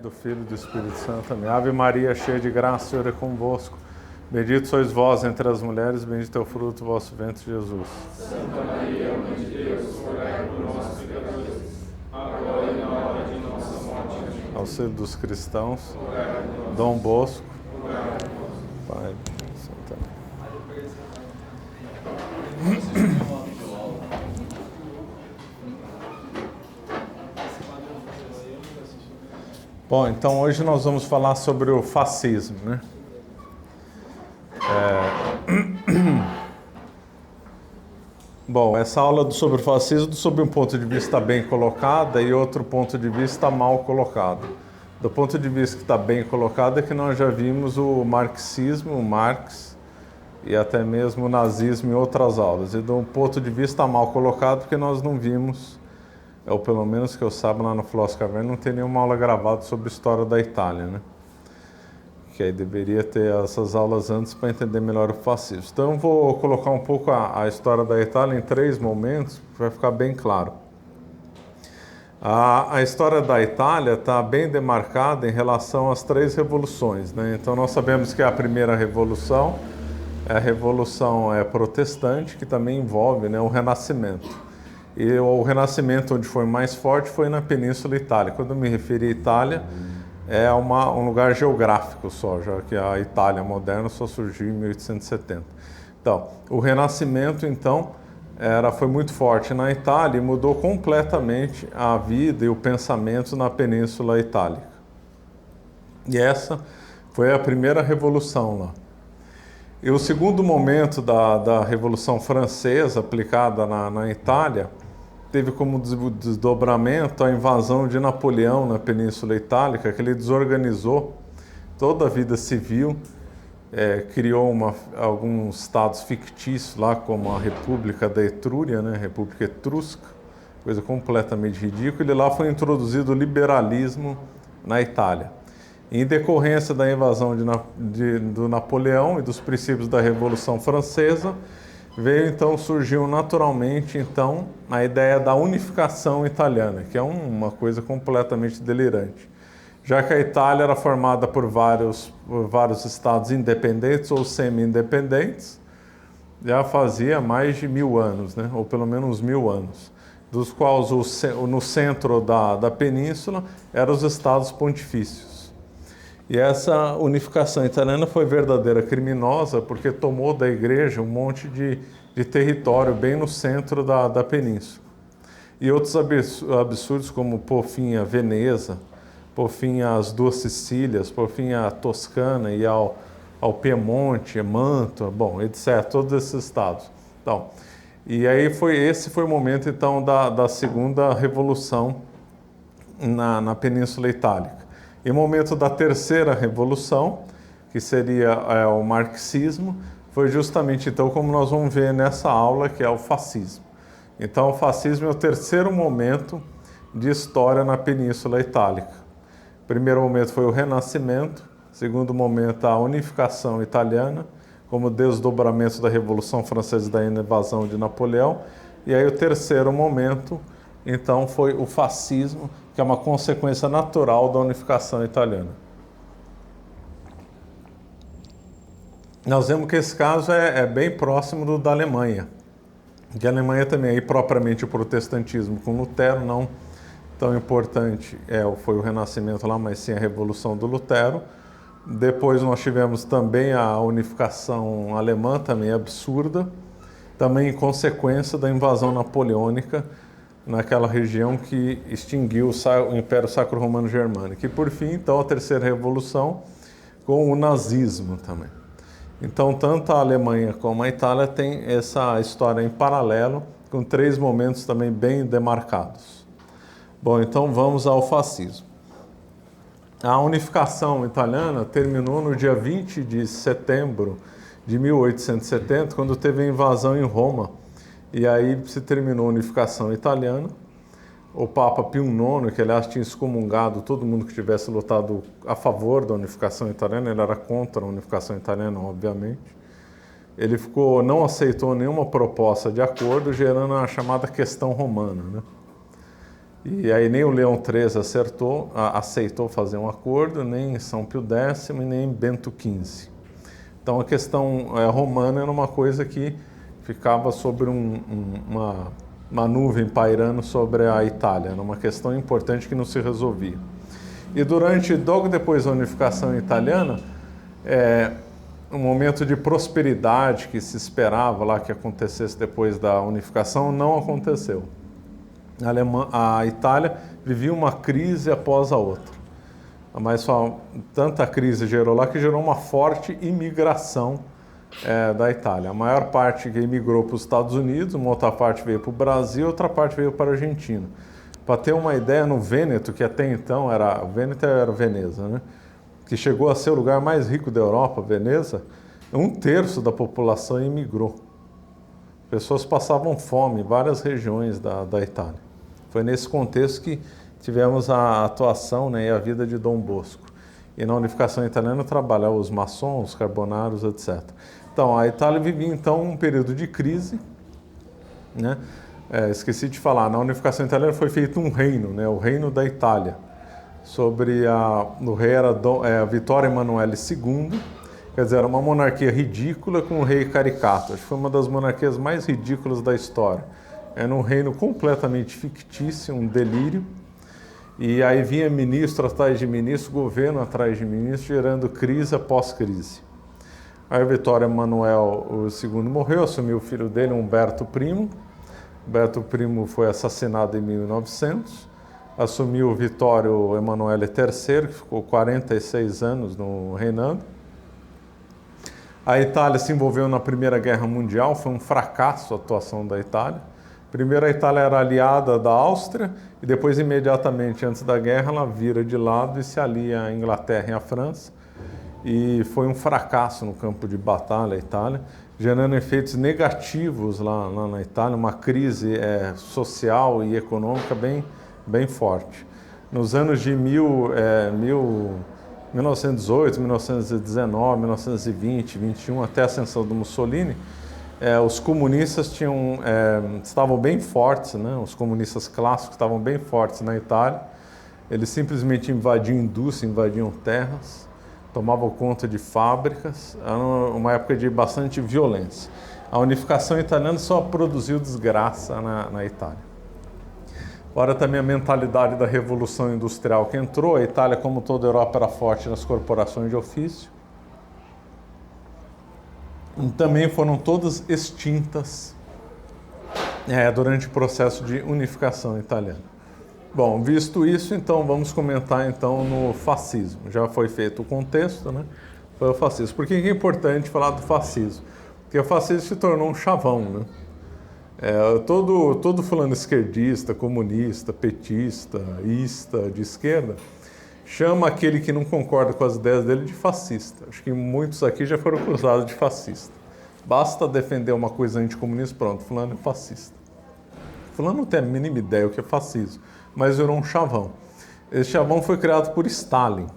do Filho e do Espírito Santo. Amém. Ave Maria, cheia de graça, o Senhor é convosco. Bendito sois vós entre as mulheres, bendito é o fruto do vosso ventre, Jesus. Santa Maria, Mãe de Deus, rogai por nós, pecadores, agora e na hora de nossa morte. Amém. Auxílio dos cristãos. Rogai por nós. Dom Bosco. Rogai por nós. Pai, Santa. Bom, então hoje nós vamos falar sobre o fascismo, né? Bom, essa aula sobre o fascismo sob um ponto de vista bem colocado e outro ponto de vista mal colocado. Do ponto de vista que está bem colocado é que nós já vimos o marxismo, o Marx e até mesmo o nazismo em outras aulas. E do ponto de vista mal colocado porque nós não vimos, ou pelo menos que eu saiba lá no Filósofo Caverna, não tem nenhuma aula gravada sobre a história da Itália, né? Que aí deveria ter essas aulas antes para entender melhor o fascismo. Então eu vou colocar um pouco a história da Itália em 3 momentos, para ficar bem claro. A história da Itália está bem demarcada em relação às 3 revoluções, né? Então nós sabemos que a primeira revolução é a revolução protestante, que também envolve, né, o Renascimento. E o Renascimento onde foi mais forte foi na Península Itálica. Quando eu me referi à Itália, é um lugar geográfico só, já que a Itália moderna só surgiu em 1870. Então, o Renascimento, então, foi muito forte na Itália e mudou completamente a vida e o pensamento na Península Itálica. E essa foi a primeira revolução lá. E o segundo momento da Revolução Francesa, aplicada na Itália, teve como desdobramento a invasão de Napoleão na Península Itálica, que ele desorganizou toda a vida civil, criou alguns estados fictícios lá, como a República da Etrúria, né, República Etrusca, coisa completamente ridícula, e lá foi introduzido o liberalismo na Itália. Em decorrência da invasão do Napoleão e dos princípios da Revolução Francesa, surgiu naturalmente a ideia da unificação italiana, que é uma coisa completamente delirante. Já que a Itália era formada por vários estados independentes ou semi-independentes, já fazia mais de 1000 anos, né? Ou pelo menos 1000 anos, dos quais no centro da península eram os estados pontifícios. E essa unificação italiana foi verdadeira criminosa porque tomou da igreja um monte de território bem no centro da península. E outros absurdos como pôr fim a Veneza, pôr fim às 2 Sicílias, pôr fim à Toscana e ao Piemonte, Mantua, bom, etc., todos esses estados. Então, e aí esse foi o momento então da segunda revolução na Península Itálica. E o momento da terceira revolução, que seria o marxismo, foi justamente então como nós vamos ver nessa aula, que é o fascismo. Então o fascismo é o terceiro momento de história na Península Itálica. O primeiro momento foi o Renascimento, o segundo momento a unificação italiana, como desdobramento da Revolução Francesa e da invasão de Napoleão, e aí o terceiro momento, então, foi o fascismo, que é uma consequência natural da unificação italiana. Nós vemos que esse caso é bem próximo do da Alemanha, que a Alemanha também, aí, propriamente o protestantismo com Lutero, não tão importante foi o Renascimento lá, mas sim a Revolução do Lutero. Depois nós tivemos também a unificação alemã, também absurda, também em consequência da invasão napoleônica naquela região que extinguiu o Império Sacro-Romano Germânico. E por fim, então, a terceira revolução com o nazismo também. Então, tanto a Alemanha como a Itália têm essa história em paralelo, com 3 momentos também bem demarcados. Bom, então vamos ao fascismo. A unificação italiana terminou no dia 20 de setembro de 1870, quando teve a invasão em Roma. E aí se terminou a unificação italiana. O Papa Pio IX, que aliás tinha excomungado todo mundo que tivesse lutado a favor da unificação italiana, ele era contra a unificação italiana, obviamente. Ele não aceitou nenhuma proposta de acordo, gerando a chamada questão romana, né? E aí nem o Leão XIII aceitou fazer um acordo, nem São Pio X e nem Bento XV. Então a questão romana era uma coisa que ficava sobre uma nuvem pairando sobre a Itália, era uma questão importante que não se resolvia. E logo depois da unificação italiana, um momento de prosperidade que se esperava lá que acontecesse depois da unificação não aconteceu. A Itália vivia uma crise após a outra. Mas tanta crise gerou lá que gerou uma forte imigração da Itália. A maior parte que imigrou para os Estados Unidos, uma outra parte veio para o Brasil, outra parte veio para a Argentina. Para ter uma ideia, no Vêneto, que até então era Veneza, né? Que chegou a ser o lugar mais rico da Europa, Veneza, 1/3 da população imigrou. Pessoas passavam fome em várias regiões da Itália. Foi nesse contexto que tivemos a atuação, né, e a vida de Dom Bosco. E na unificação italiana trabalhavam os maçons, os carbonários, etc. Então, a Itália vivia então um período de crise, né? Esqueci de falar, na unificação italiana foi feito um reino, né, o Reino da Itália. O rei era Vittorio Emanuele II, quer dizer, era uma monarquia ridícula com um rei caricato. Acho que foi uma das monarquias mais ridículas da história. Era um reino completamente fictício, um delírio. E aí vinha ministro atrás de ministro, governo atrás de ministro, gerando crise após crise. Aí o Vittorio Emanuele II morreu, assumiu o filho dele, Umberto I. Umberto I foi assassinado em 1900. Assumiu o Vittorio Emanuele III, que ficou 46 anos reinando. A Itália se envolveu na Primeira Guerra Mundial, foi um fracasso a atuação da Itália. Primeiro a Itália era aliada da Áustria e depois, imediatamente antes da guerra, ela vira de lado e se alia à Inglaterra e à França. E foi um fracasso no campo de batalha a Itália, gerando efeitos negativos lá na Itália, uma crise social e econômica bem forte. Nos anos de 1918, 1919, 1920, 21, até a ascensão do Mussolini, os comunistas estavam bem fortes, né? Os comunistas clássicos estavam bem fortes na Itália. Eles simplesmente invadiam indústria, invadiam terras, tomavam conta de fábricas. Era uma época de bastante violência. A unificação italiana só produziu desgraça na Itália. Ora, também a mentalidade da Revolução Industrial que entrou. A Itália, como toda a Europa, era forte nas corporações de ofício. E também foram todas extintas durante o processo de unificação italiana. Bom, visto isso, então vamos comentar no fascismo. Já foi feito o contexto, né? Foi o fascismo. Por que é importante falar do fascismo? Porque o fascismo se tornou um chavão, né? Todo fulano esquerdista, comunista, petista, de esquerda, chama aquele que não concorda com as ideias dele de fascista. Acho que muitos aqui já foram cruzados de fascista. Basta defender uma coisa anticomunista, pronto, fulano é fascista. Fulano não tem a mínima ideia o que é fascismo, mas virou um chavão. Esse chavão foi criado por Stalin.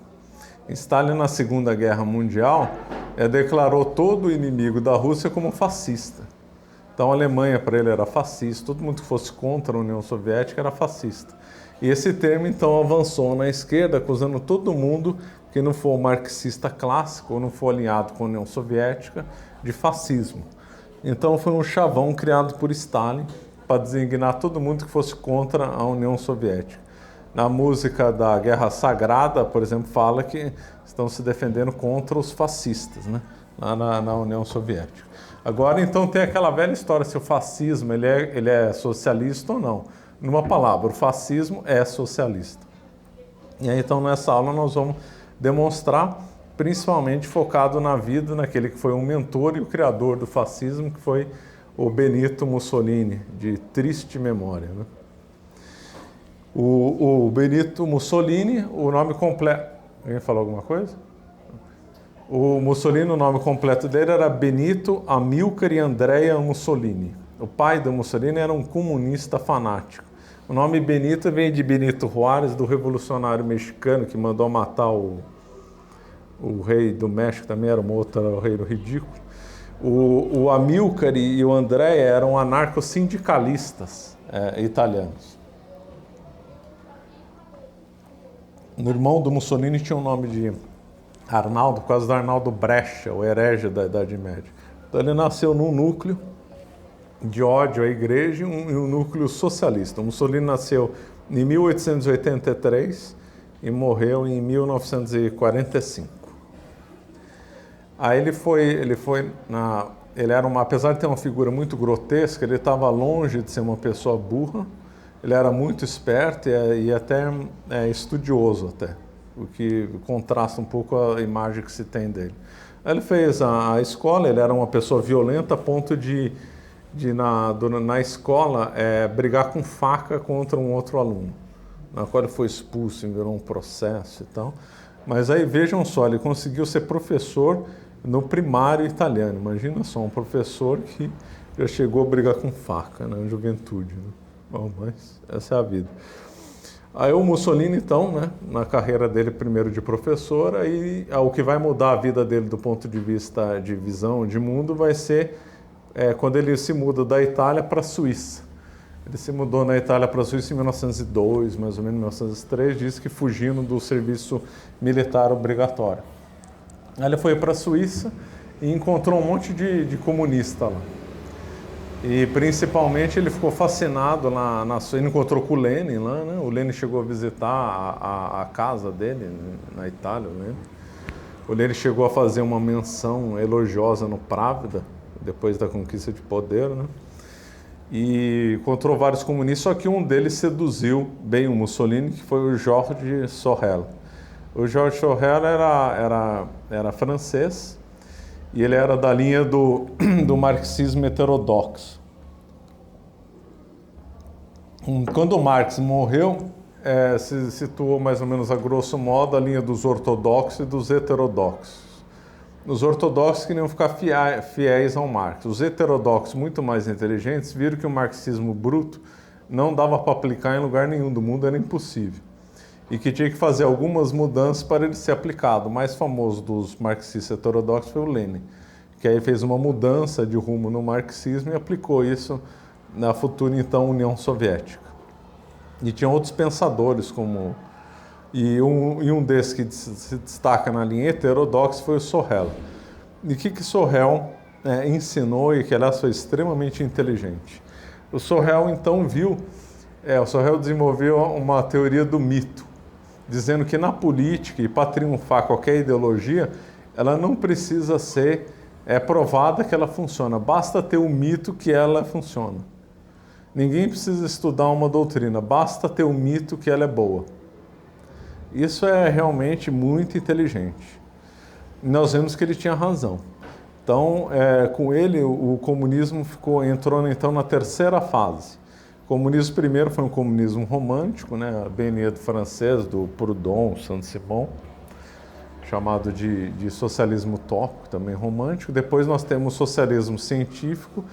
Stalin, na Segunda Guerra Mundial, declarou todo o inimigo da Rússia como fascista. Então a Alemanha para ele era fascista, todo mundo que fosse contra a União Soviética era fascista. E esse termo então avançou na esquerda, acusando todo mundo que não for marxista clássico ou não for alinhado com a União Soviética de fascismo. Então foi um chavão criado por Stalin para designar todo mundo que fosse contra a União Soviética. Na música da Guerra Sagrada, por exemplo, fala que estão se defendendo contra os fascistas, né? Lá na União Soviética. Agora, então, tem aquela velha história se o fascismo ele é socialista ou não. Numa palavra, o fascismo é socialista. E aí, então, nessa aula nós vamos demonstrar, principalmente focado na vida naquele que foi um mentor e o criador do fascismo, que foi o Benito Mussolini, de triste memória, né? O Benito Mussolini, o nome completo... Alguém falou alguma coisa? O Mussolini, o nome completo dele era Benito Amilcare Andrea Mussolini. O pai do Mussolini era um comunista fanático. O nome Benito vem de Benito Juárez, do revolucionário mexicano que mandou matar o rei do México, também era um outro rei ridículo. O Amilcare e o Andrea eram anarco-sindicalistas italianos. O irmão do Mussolini tinha o nome de Arnaldo, por causa do Arnaldo Brescia, o herege da Idade Média. Então ele nasceu num núcleo de ódio à igreja e um núcleo socialista. O Mussolini nasceu em 1883 e morreu em 1945. Aí ele era apesar de ter uma figura muito grotesca, ele estava longe de ser uma pessoa burra. Ele era muito esperto e até estudioso até, o que contrasta um pouco a imagem que se tem dele. Aí ele fez a escola, ele era uma pessoa violenta a ponto de na escola brigar com faca contra um outro aluno, na qual ele foi expulso, virou um processo e tal. Mas aí vejam só, ele conseguiu ser professor no primário italiano. Imagina só, um professor que já chegou a brigar com faca na juventude, né? Bom, mas essa é a vida. Aí o Mussolini, então, né, na carreira dele primeiro de professor, aí o que vai mudar a vida dele do ponto de vista de visão de mundo vai ser quando ele se muda da Itália para a Suíça. Ele se mudou na Itália para a Suíça em 1902, mais ou menos 1903, disse que fugindo do serviço militar obrigatório. Aí ele foi para a Suíça e encontrou um monte de comunista lá. E principalmente ele ficou fascinado lá ele encontrou com o Lenin lá, né? O Lenin chegou a visitar a casa dele na Itália, né? O Lenin chegou a fazer uma menção elogiosa no Pravda, depois da conquista de poder, né? E encontrou vários comunistas, só que um deles seduziu bem o Mussolini, que foi o Georges Sorel. O Georges Sorel era francês, e ele era da linha do marxismo heterodoxo. Quando Marx morreu, se situou mais ou menos a grosso modo a linha dos ortodoxos e dos heterodoxos. Os ortodoxos queriam ficar fiéis ao Marx. Os heterodoxos, muito mais inteligentes, viram que o marxismo bruto não dava para aplicar em lugar nenhum do mundo, era impossível. E que tinha que fazer algumas mudanças para ele ser aplicado. O mais famoso dos marxistas heterodoxos foi o Lenin, que aí fez uma mudança de rumo no marxismo e aplicou isso na futura, então, União Soviética. E tinha outros pensadores, e um desses que se destaca na linha heterodoxa foi o Sorel. E o que Sorel ensinou, e que, aliás, foi extremamente inteligente? O Sorel, então, o Sorel desenvolveu uma teoria do mito, dizendo que na política, e para triunfar qualquer ideologia, ela não precisa ser provada que ela funciona, basta ter o mito que ela funciona. Ninguém precisa estudar uma doutrina, basta ter o mito que ela é boa. Isso é realmente muito inteligente. E nós vemos que ele tinha razão. Então, com ele, o comunismo entrou então na terceira fase. O comunismo primeiro foi um comunismo romântico, né, bem do francês, do Proudhon, Saint-Simon, chamado de socialismo utópico, também romântico. Depois nós temos o socialismo científico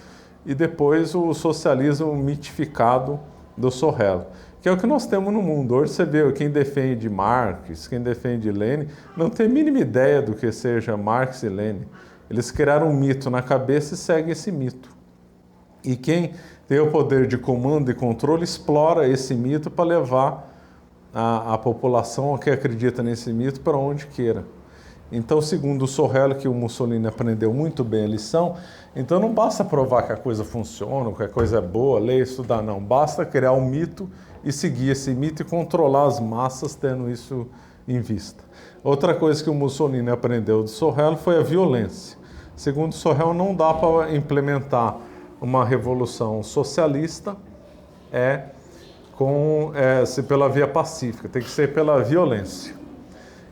e depois o socialismo mitificado do Sorel, que é o que nós temos no mundo. Hoje você vê quem defende Marx, quem defende Lenin, não tem a mínima ideia do que seja Marx e Lenin. Eles criaram um mito na cabeça e seguem esse mito. E quem tem o poder de comando e controle explora esse mito para levar a população que acredita nesse mito para onde queira. Então, segundo o Sorel, que o Mussolini aprendeu muito bem a lição, então não basta provar que a coisa funciona, que a coisa é boa, ler, estudar, não. Basta criar um mito e seguir esse mito e controlar as massas tendo isso em vista. Outra coisa que o Mussolini aprendeu do Sorel foi a violência. Segundo o Sorel, não dá para implementar uma revolução socialista pela via pacífica, tem que ser pela violência.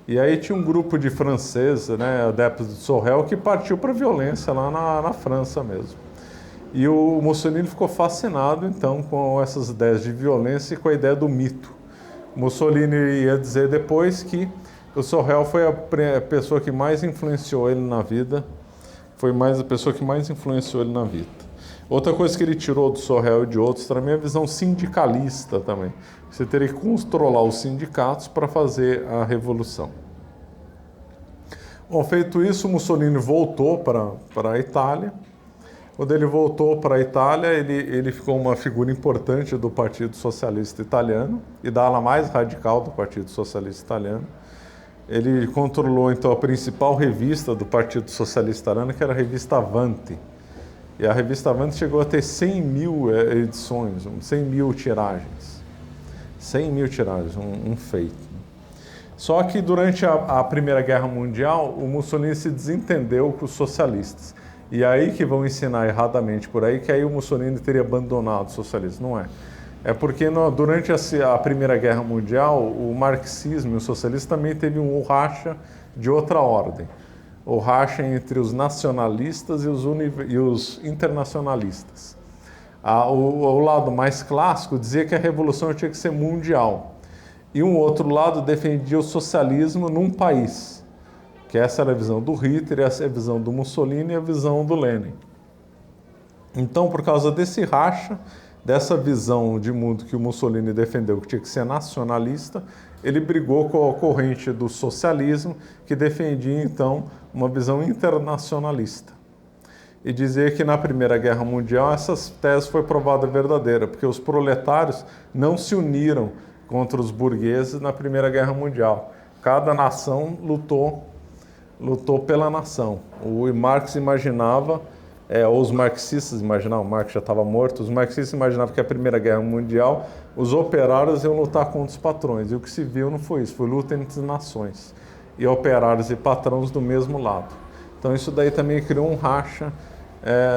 E aí tinha um grupo de franceses, né, adeptos do Sorel, que partiu para a violência lá na França mesmo. E o Mussolini ficou fascinado, então, com essas ideias de violência e com a ideia do mito. Mussolini ia dizer depois que o Sorel foi a pessoa que mais influenciou ele na vida, Outra coisa que ele tirou do Sorel e de outros também é a visão sindicalista também. Você teria que controlar os sindicatos para fazer a revolução. Bom, feito isso, Mussolini voltou para a Itália. Quando ele voltou para a Itália, ele ficou uma figura importante do Partido Socialista Italiano e da ala mais radical do Partido Socialista Italiano. Ele controlou, então, a principal revista do Partido Socialista Italiano, que era a revista Avanti. E a revista Avanti chegou a ter 100 mil edições, 100 mil tiragens. 100 mil tiragens, um feito. Só que durante a Primeira Guerra Mundial, o Mussolini se desentendeu com os socialistas. E aí que vão ensinar erradamente por aí que aí o Mussolini teria abandonado o socialismo. Não é. É porque durante a Primeira Guerra Mundial, o marxismo e o socialismo também teve um racha de outra ordem. O racha entre os nacionalistas e os internacionalistas. O lado mais clássico dizia que a revolução tinha que ser mundial. E um outro lado defendia o socialismo num país. Que essa era a visão do Hitler, essa é a visão do Mussolini e a visão do Lenin. Então, por causa desse racha, dessa visão de mundo que o Mussolini defendeu, que tinha que ser nacionalista, ele brigou com a corrente do socialismo, que defendia, então, uma visão internacionalista. E dizia que na Primeira Guerra Mundial essa tese foi provada verdadeira, porque os proletários não se uniram contra os burgueses na Primeira Guerra Mundial. Cada nação lutou pela nação. O Marx imaginava, ou os marxistas imaginavam, Marx já estava morto, os marxistas imaginavam que a Primeira Guerra Mundial, os operários iam lutar contra os patrões. E o que se viu não foi isso, foi luta entre nações. E operários e patrões do mesmo lado. Então isso daí também criou um racha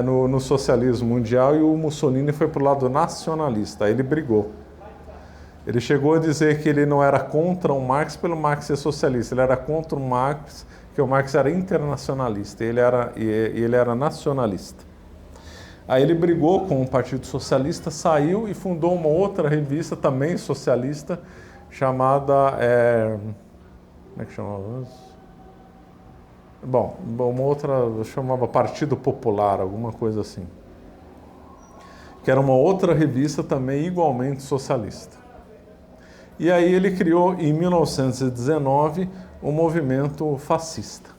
no socialismo mundial e o Mussolini foi para o lado nacionalista, aí ele brigou. Ele chegou a dizer que ele não era contra o Marx pelo Marx ser socialista, ele era contra o Marx, que o Marx era internacionalista, e ele era nacionalista. Aí ele brigou com o Partido Socialista, saiu e fundou uma outra revista também socialista, chamada... como é que chamava? Bom, uma outra chamava Partido Popular, alguma coisa assim. Que era uma outra revista também igualmente socialista. E aí ele criou, em 1919, o movimento fascista.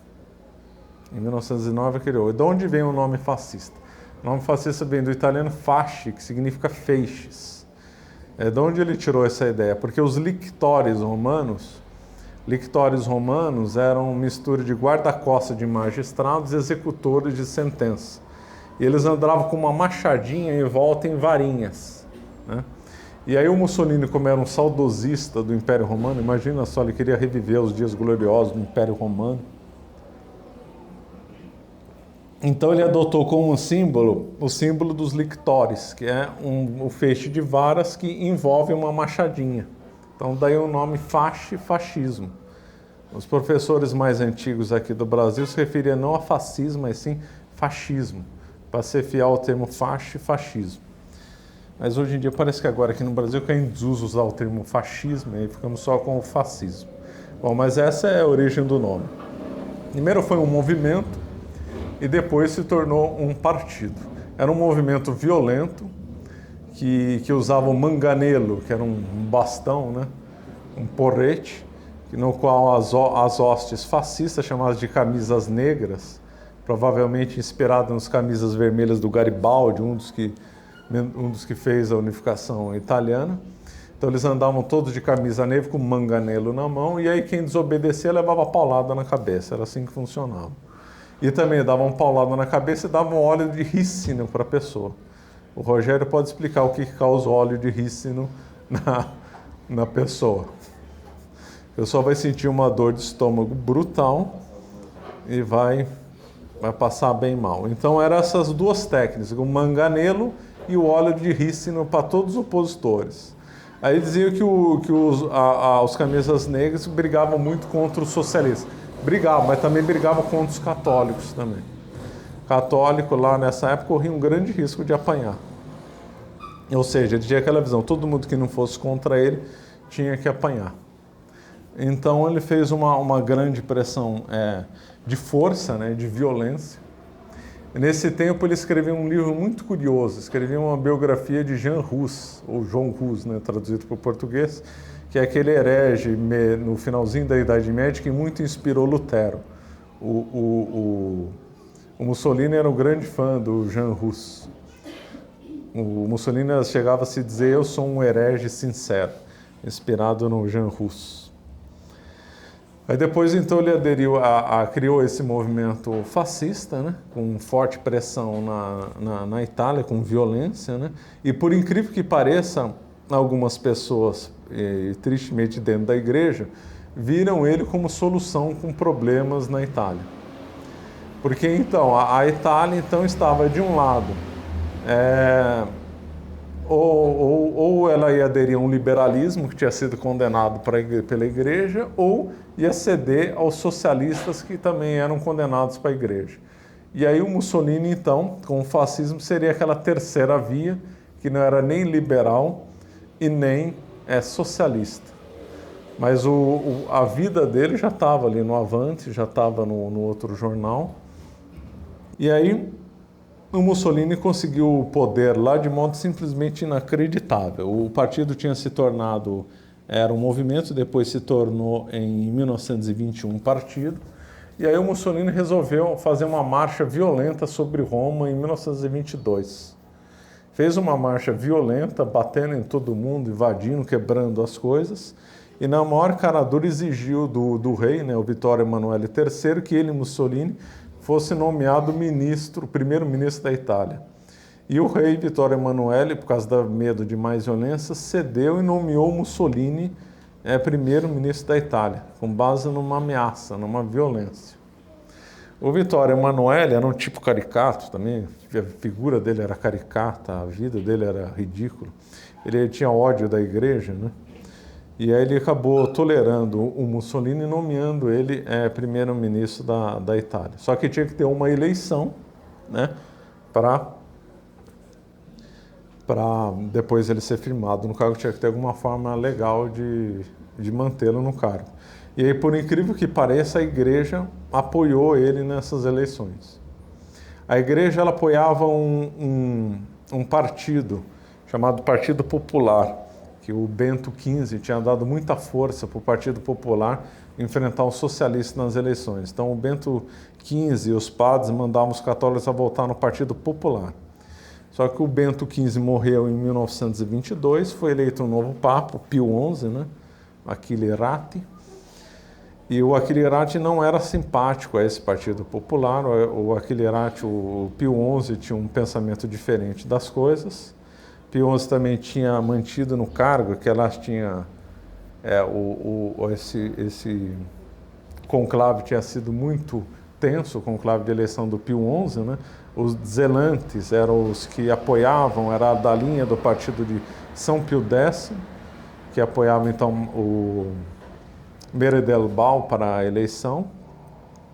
Em 1909 ele criou. E de onde vem o nome fascista? O nome fascista vem do italiano fasci, que significa feixes. De onde ele tirou essa ideia? Porque os lictores romanos eram mistura de guarda-costas de magistrados e executores de sentença. E eles andavam com uma machadinha em volta em varinhas, né? E aí o Mussolini, como era um saudosista do Império Romano, imagina só, ele queria reviver os dias gloriosos do Império Romano. Então ele adotou como símbolo o símbolo dos lictores, que é um feixe de varas que envolve uma machadinha. Então daí o nome fascismo. Os professores mais antigos aqui do Brasil se referiam não a fascismo, mas sim fascismo, para ser fiel ao termo fascismo. Mas hoje em dia parece que agora aqui no Brasil cai em desuso usar o termo fascismo e aí ficamos só com o fascismo. Bom, mas essa é a origem do nome. Primeiro foi um movimento e depois se tornou um partido. Era um movimento violento que usava o manganelo, que era um bastão, né? Um porrete, no qual as hostes fascistas, chamadas de camisas negras, provavelmente inspirado nas camisas vermelhas do Garibaldi, um dos que fez a unificação italiana. Então eles andavam todos de camisa negra com manganelo na mão, e aí quem desobedecia levava paulada na cabeça, era assim que funcionava. E também davam paulada na cabeça e davam óleo de rícino para a pessoa. O Rogério pode explicar o que causa óleo de rícino na pessoa. A pessoa vai sentir uma dor de estômago brutal e vai passar bem mal. Então eram essas duas técnicas, o manganelo e o óleo de rícino para todos os opositores. Aí diziam que os camisas negras brigavam muito contra os socialistas. Brigavam, mas também brigavam contra os católicos também. Católico lá nessa época corria um grande risco de apanhar. Ou seja, ele tinha aquela visão, todo mundo que não fosse contra ele tinha que apanhar. Então ele fez uma grande pressão de força, né, de violência. Nesse tempo ele escreveu um livro muito curioso, escreveu uma biografia de Jean Hus, ou João Hus, né, traduzido para o português, que é aquele herege no finalzinho da Idade Média que muito inspirou Lutero, o O Mussolini era um grande fã do Jean Hus. O Mussolini chegava a se dizer: eu sou um herege sincero, inspirado no Jean Hus. Aí depois, então, ele aderiu criou esse movimento fascista, né, com forte pressão na Itália, com violência, né, e por incrível que pareça, algumas pessoas, tristemente dentro da igreja, viram ele como solução com problemas na Itália. Porque então, a Itália então estava de um lado, ou ela ia aderir a um liberalismo que tinha sido condenado pela igreja, ou ia ceder aos socialistas que também eram condenados para a igreja. E aí o Mussolini, então, com o fascismo, seria aquela terceira via, que não era nem liberal e nem socialista. Mas a vida dele já estava ali no Avante, já estava no outro jornal. E aí o Mussolini conseguiu o poder lá de modo simplesmente inacreditável. O partido tinha se tornado, era um movimento, depois se tornou em 1921 um partido. E aí o Mussolini resolveu fazer uma marcha violenta sobre Roma em 1922. Fez uma marcha violenta, batendo em todo mundo, invadindo, quebrando as coisas. E na maior cara dura exigiu do rei, né, o Vittorio Emanuele III, que ele, Mussolini, fosse nomeado primeiro-ministro da Itália. E o rei Vittorio Emanuele, por causa do medo de mais violência, cedeu e nomeou Mussolini primeiro-ministro da Itália, com base numa ameaça, numa violência. O Vittorio Emanuele era um tipo caricato também, a figura dele era caricata, a vida dele era ridícula. Ele tinha ódio da igreja, né? E aí ele acabou tolerando o Mussolini, nomeando ele primeiro-ministro da Itália. Só que tinha que ter uma eleição, né, para depois ele ser firmado no cargo, tinha que ter alguma forma legal de mantê-lo no cargo. E aí, por incrível que pareça, a igreja apoiou ele nessas eleições. A igreja ela apoiava um partido chamado Partido Popular, que o Bento XV tinha dado muita força para o Partido Popular enfrentar os socialistas nas eleições. Então, o Bento XV e os padres mandavam os católicos a votar no Partido Popular. Só que o Bento XV morreu em 1922, foi eleito um novo Papa, o Pio XI, né? Achille Ratti. E o Achille Ratti não era simpático a esse Partido Popular. O Achille Ratti, o Pio XI, tinha um pensamento diferente das coisas. Pio XI também tinha mantido no cargo, que elas tinha esse conclave tinha sido muito tenso, o conclave de eleição do Pio XI, né? Os zelantes eram os que apoiavam, era da linha do partido de São Pio X, que apoiava então o Meredelbal para a eleição,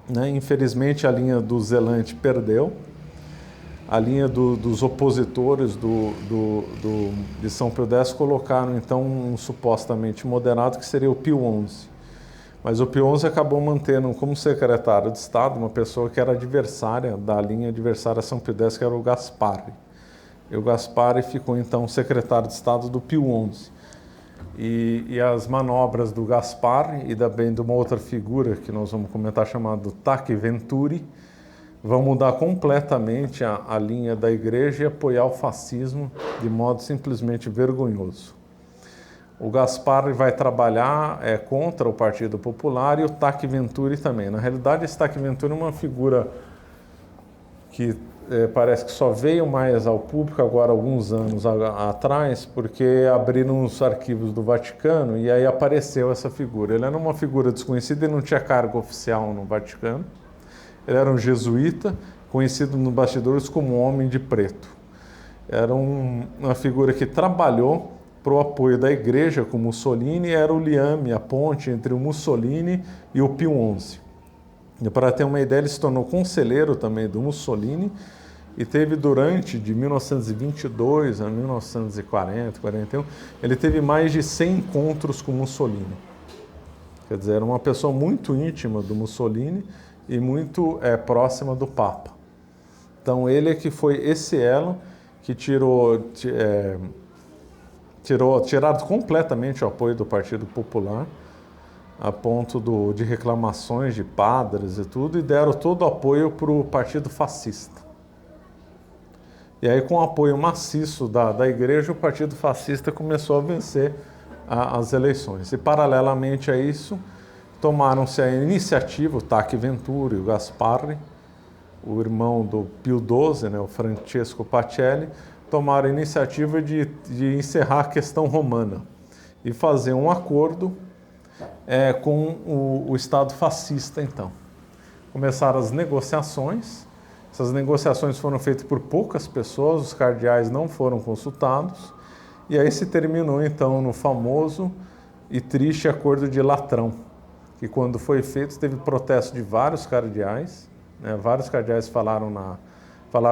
né? Infelizmente a linha do zelante perdeu. A linha dos opositores de São Pio X colocaram então um supostamente moderado que seria o Pio XI. Mas o Pio XI acabou mantendo como secretário de Estado uma pessoa que era adversária da linha adversária a São Pio X, que era o Gasparri. E o Gasparri ficou então secretário de Estado do Pio XI. E as manobras do Gasparri e também de uma outra figura que nós vamos comentar chamada Tacchi Venturi vão mudar completamente a linha da igreja e apoiar o fascismo de modo simplesmente vergonhoso. O Gasparri vai trabalhar contra o Partido Popular e o Tacchi Venturi também. Na realidade, esse Tacchi Venturi é uma figura que parece que só veio mais ao público agora alguns anos atrás, porque abriram os arquivos do Vaticano e aí apareceu essa figura. Ele era uma figura desconhecida e não tinha cargo oficial no Vaticano. Ele era um jesuíta, conhecido nos bastidores como Homem de Preto. Era uma figura que trabalhou para o apoio da igreja com Mussolini, era o liame, a ponte entre o Mussolini e o Pio XI. E para ter uma ideia, ele se tornou conselheiro também do Mussolini e teve durante, de 1922 a 1940, 41, ele teve mais de 100 encontros com Mussolini. Quer dizer, era uma pessoa muito íntima do Mussolini e muito próxima do Papa. Então ele é que foi esse elo que tiraram completamente o apoio do Partido Popular a ponto de reclamações de padres e tudo, e deram todo o apoio para o partido fascista. E aí, com o apoio maciço da igreja, o partido fascista começou a vencer as eleições. E, paralelamente a isso, tomaram-se a iniciativa, o Tachi Venturi e o Gasparri, o irmão do Pio XII, né, o Francesco Pacelli, tomaram a iniciativa de encerrar a questão romana e fazer um acordo com o Estado fascista, então. Começaram as negociações. Essas negociações foram feitas por poucas pessoas, os cardeais não foram consultados, e aí se terminou, então, no famoso e triste Acordo de Latrão, que quando foi feito teve protesto de vários cardeais, né? Vários cardeais falaram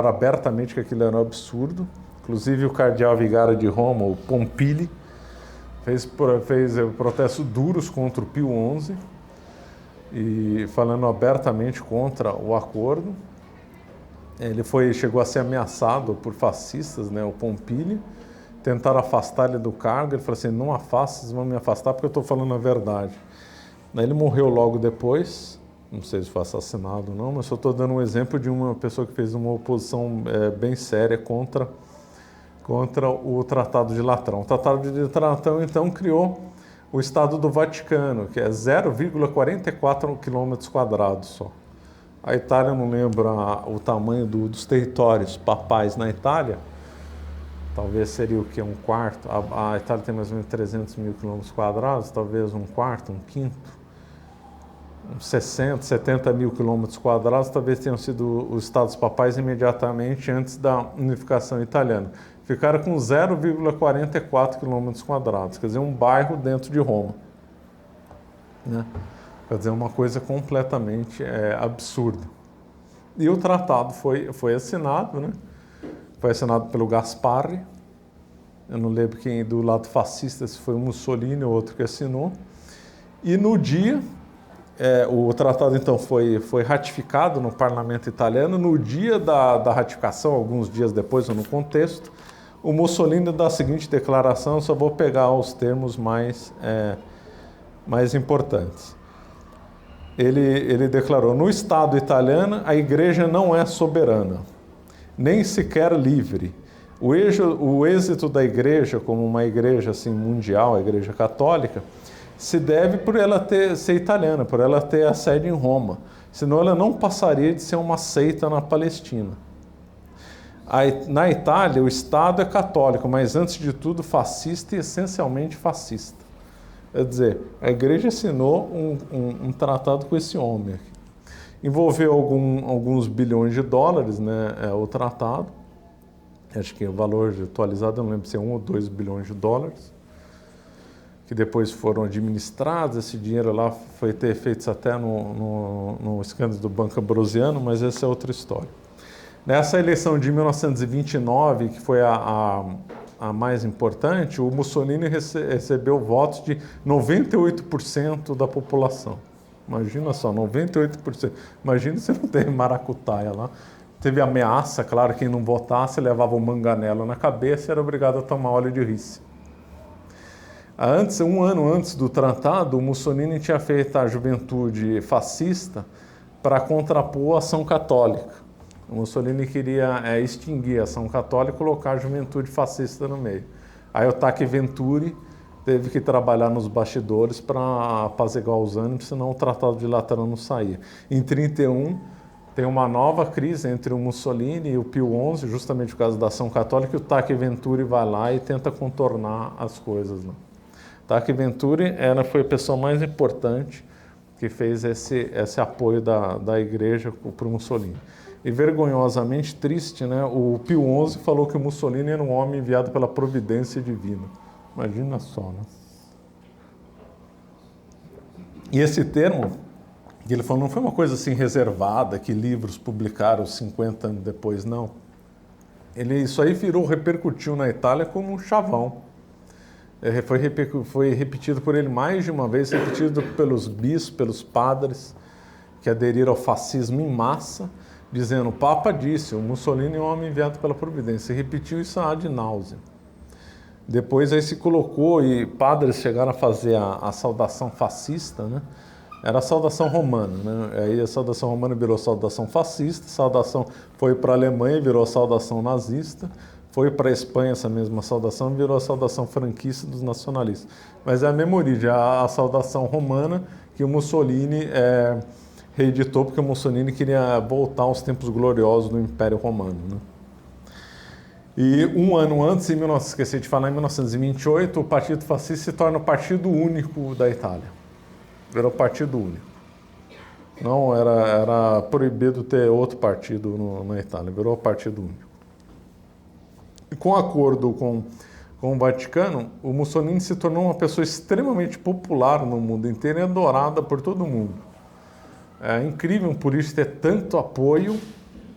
abertamente que aquilo era um absurdo, inclusive o cardeal vigário de Roma, o Pompili, fez protestos duros contra o Pio XI, e falando abertamente contra o acordo. Ele chegou a ser ameaçado por fascistas, né, o Pompili, tentaram afastar ele do cargo. Ele falou assim: não afasta, vocês vão me afastar porque eu estou falando a verdade. Ele morreu logo depois, não sei se foi assassinado ou não, mas só estou dando um exemplo de uma pessoa que fez uma oposição bem séria contra o Tratado de Latrão. O Tratado de Latrão, então, criou o Estado do Vaticano, que é 0,44 km² só. A Itália, eu não lembro o tamanho dos territórios papais na Itália, talvez seria o que? Um quarto? A Itália tem mais ou menos 300 mil km², talvez um quarto, um quinto, uns 60, 70 mil km², talvez tenham sido os estados papais imediatamente antes da unificação italiana. Ficaram com 0,44 km², quer dizer, um bairro dentro de Roma, né? Quer dizer, uma coisa completamente absurda. E o tratado foi assinado, né? Foi assinado pelo Gasparri. Eu não lembro quem do lado fascista, se foi o Mussolini ou outro que assinou. E no dia, o tratado então foi ratificado no parlamento italiano. No dia da ratificação, alguns dias depois, ou no contexto, o Mussolini dá a seguinte declaração, eu só vou pegar os termos mais importantes. Ele declarou: no Estado italiano a igreja não é soberana, nem sequer livre. O êxito da igreja, como uma igreja assim, mundial, a igreja católica, se deve por ela ser italiana, por ela ter a sede em Roma. Senão ela não passaria de ser uma seita na Palestina. Na Itália, o Estado é católico, mas antes de tudo fascista e essencialmente fascista. Quer dizer, a igreja assinou um tratado com esse homem. Envolveu alguns bilhões de dólares, né, o tratado. Acho que o valor atualizado, eu não lembro se é 1 ou 2 bilhões de dólares, que depois foram administrados. Esse dinheiro lá foi ter efeitos até no escândalo do Banco Ambrosiano, mas essa é outra história. Nessa eleição de 1929, que foi a mais importante, o Mussolini recebeu votos de 98% da população. Imagina só, 98%. Imagina se não tem maracutaia lá. Teve ameaça, claro, quem não votasse levava um manganelo na cabeça e era obrigado a tomar óleo de rícea. Um ano antes do tratado, o Mussolini tinha feito a juventude fascista para contrapor a ação católica. O Mussolini queria extinguir a ação católica e colocar a juventude fascista no meio. Aí o Tachi Venturi teve que trabalhar nos bastidores para apaziguar os ânimos, senão o Tratado de Latrão não saía. Em 1931, tem uma nova crise entre o Mussolini e o Pio XI, justamente por causa da ação católica, e o Tachi Venturi vai lá e tenta contornar as coisas, né? Tachi Venturi foi a pessoa mais importante que fez esse apoio da igreja para o Mussolini. E vergonhosamente triste, né? O Pio XI falou que o Mussolini era um homem enviado pela providência divina. Imagina só, né? E esse termo, que ele falou, não foi uma coisa assim reservada, que livros publicaram 50 anos depois, não. Isso aí repercutiu na Itália como um chavão. Foi repetido por ele mais de uma vez, repetido pelos bispos, pelos padres, que aderiram ao fascismo em massa, dizendo: o Papa disse, o Mussolini é um homem enviado pela providência. E repetiu isso ad náusea. Depois aí se colocou e padres chegaram a fazer a saudação fascista, né? Era a saudação romana, né? Aí a saudação romana virou saudação fascista, a saudação foi para a Alemanha e virou a saudação nazista, foi para a Espanha essa mesma saudação e virou a saudação franquista dos nacionalistas. Mas é a mesma origem, a saudação romana que o Mussolini reeditou, porque o Mussolini queria voltar aos tempos gloriosos do Império Romano, né? E um ano antes, esqueci de falar, em 1928, o Partido Fascista se torna o partido único da Itália. Virou partido único. Não era proibido ter outro partido na Itália, virou partido único. E com acordo com o Vaticano, o Mussolini se tornou uma pessoa extremamente popular no mundo inteiro e adorada por todo mundo. É incrível um político ter tanto apoio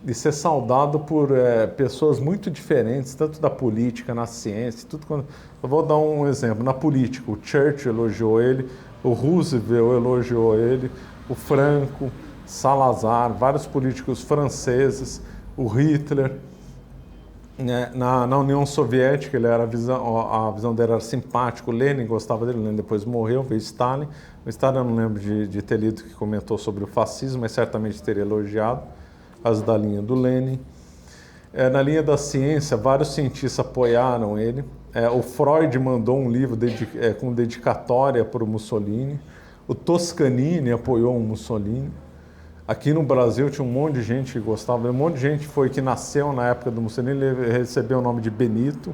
e ser saudado por pessoas muito diferentes, tanto da política, na ciência, tudo. Eu vou dar um exemplo. Na política, o Churchill elogiou ele, o Roosevelt elogiou ele, o Franco, Salazar, vários políticos franceses, o Hitler. Na União Soviética, a visão dele era simpática, o Lenin gostava dele, o Lenin depois morreu, veio Stalin. O Stalin eu não lembro de ter lido que comentou sobre o fascismo, mas certamente teria elogiado, as da linha do Lenin. Na linha da ciência, vários cientistas apoiaram ele. O Freud mandou um livro com dedicatória para o Mussolini. O Toscanini apoiou o Mussolini. Aqui no Brasil tinha um monte de gente que gostava, um monte de gente que nasceu na época do Mussolini, ele recebeu o nome de Benito.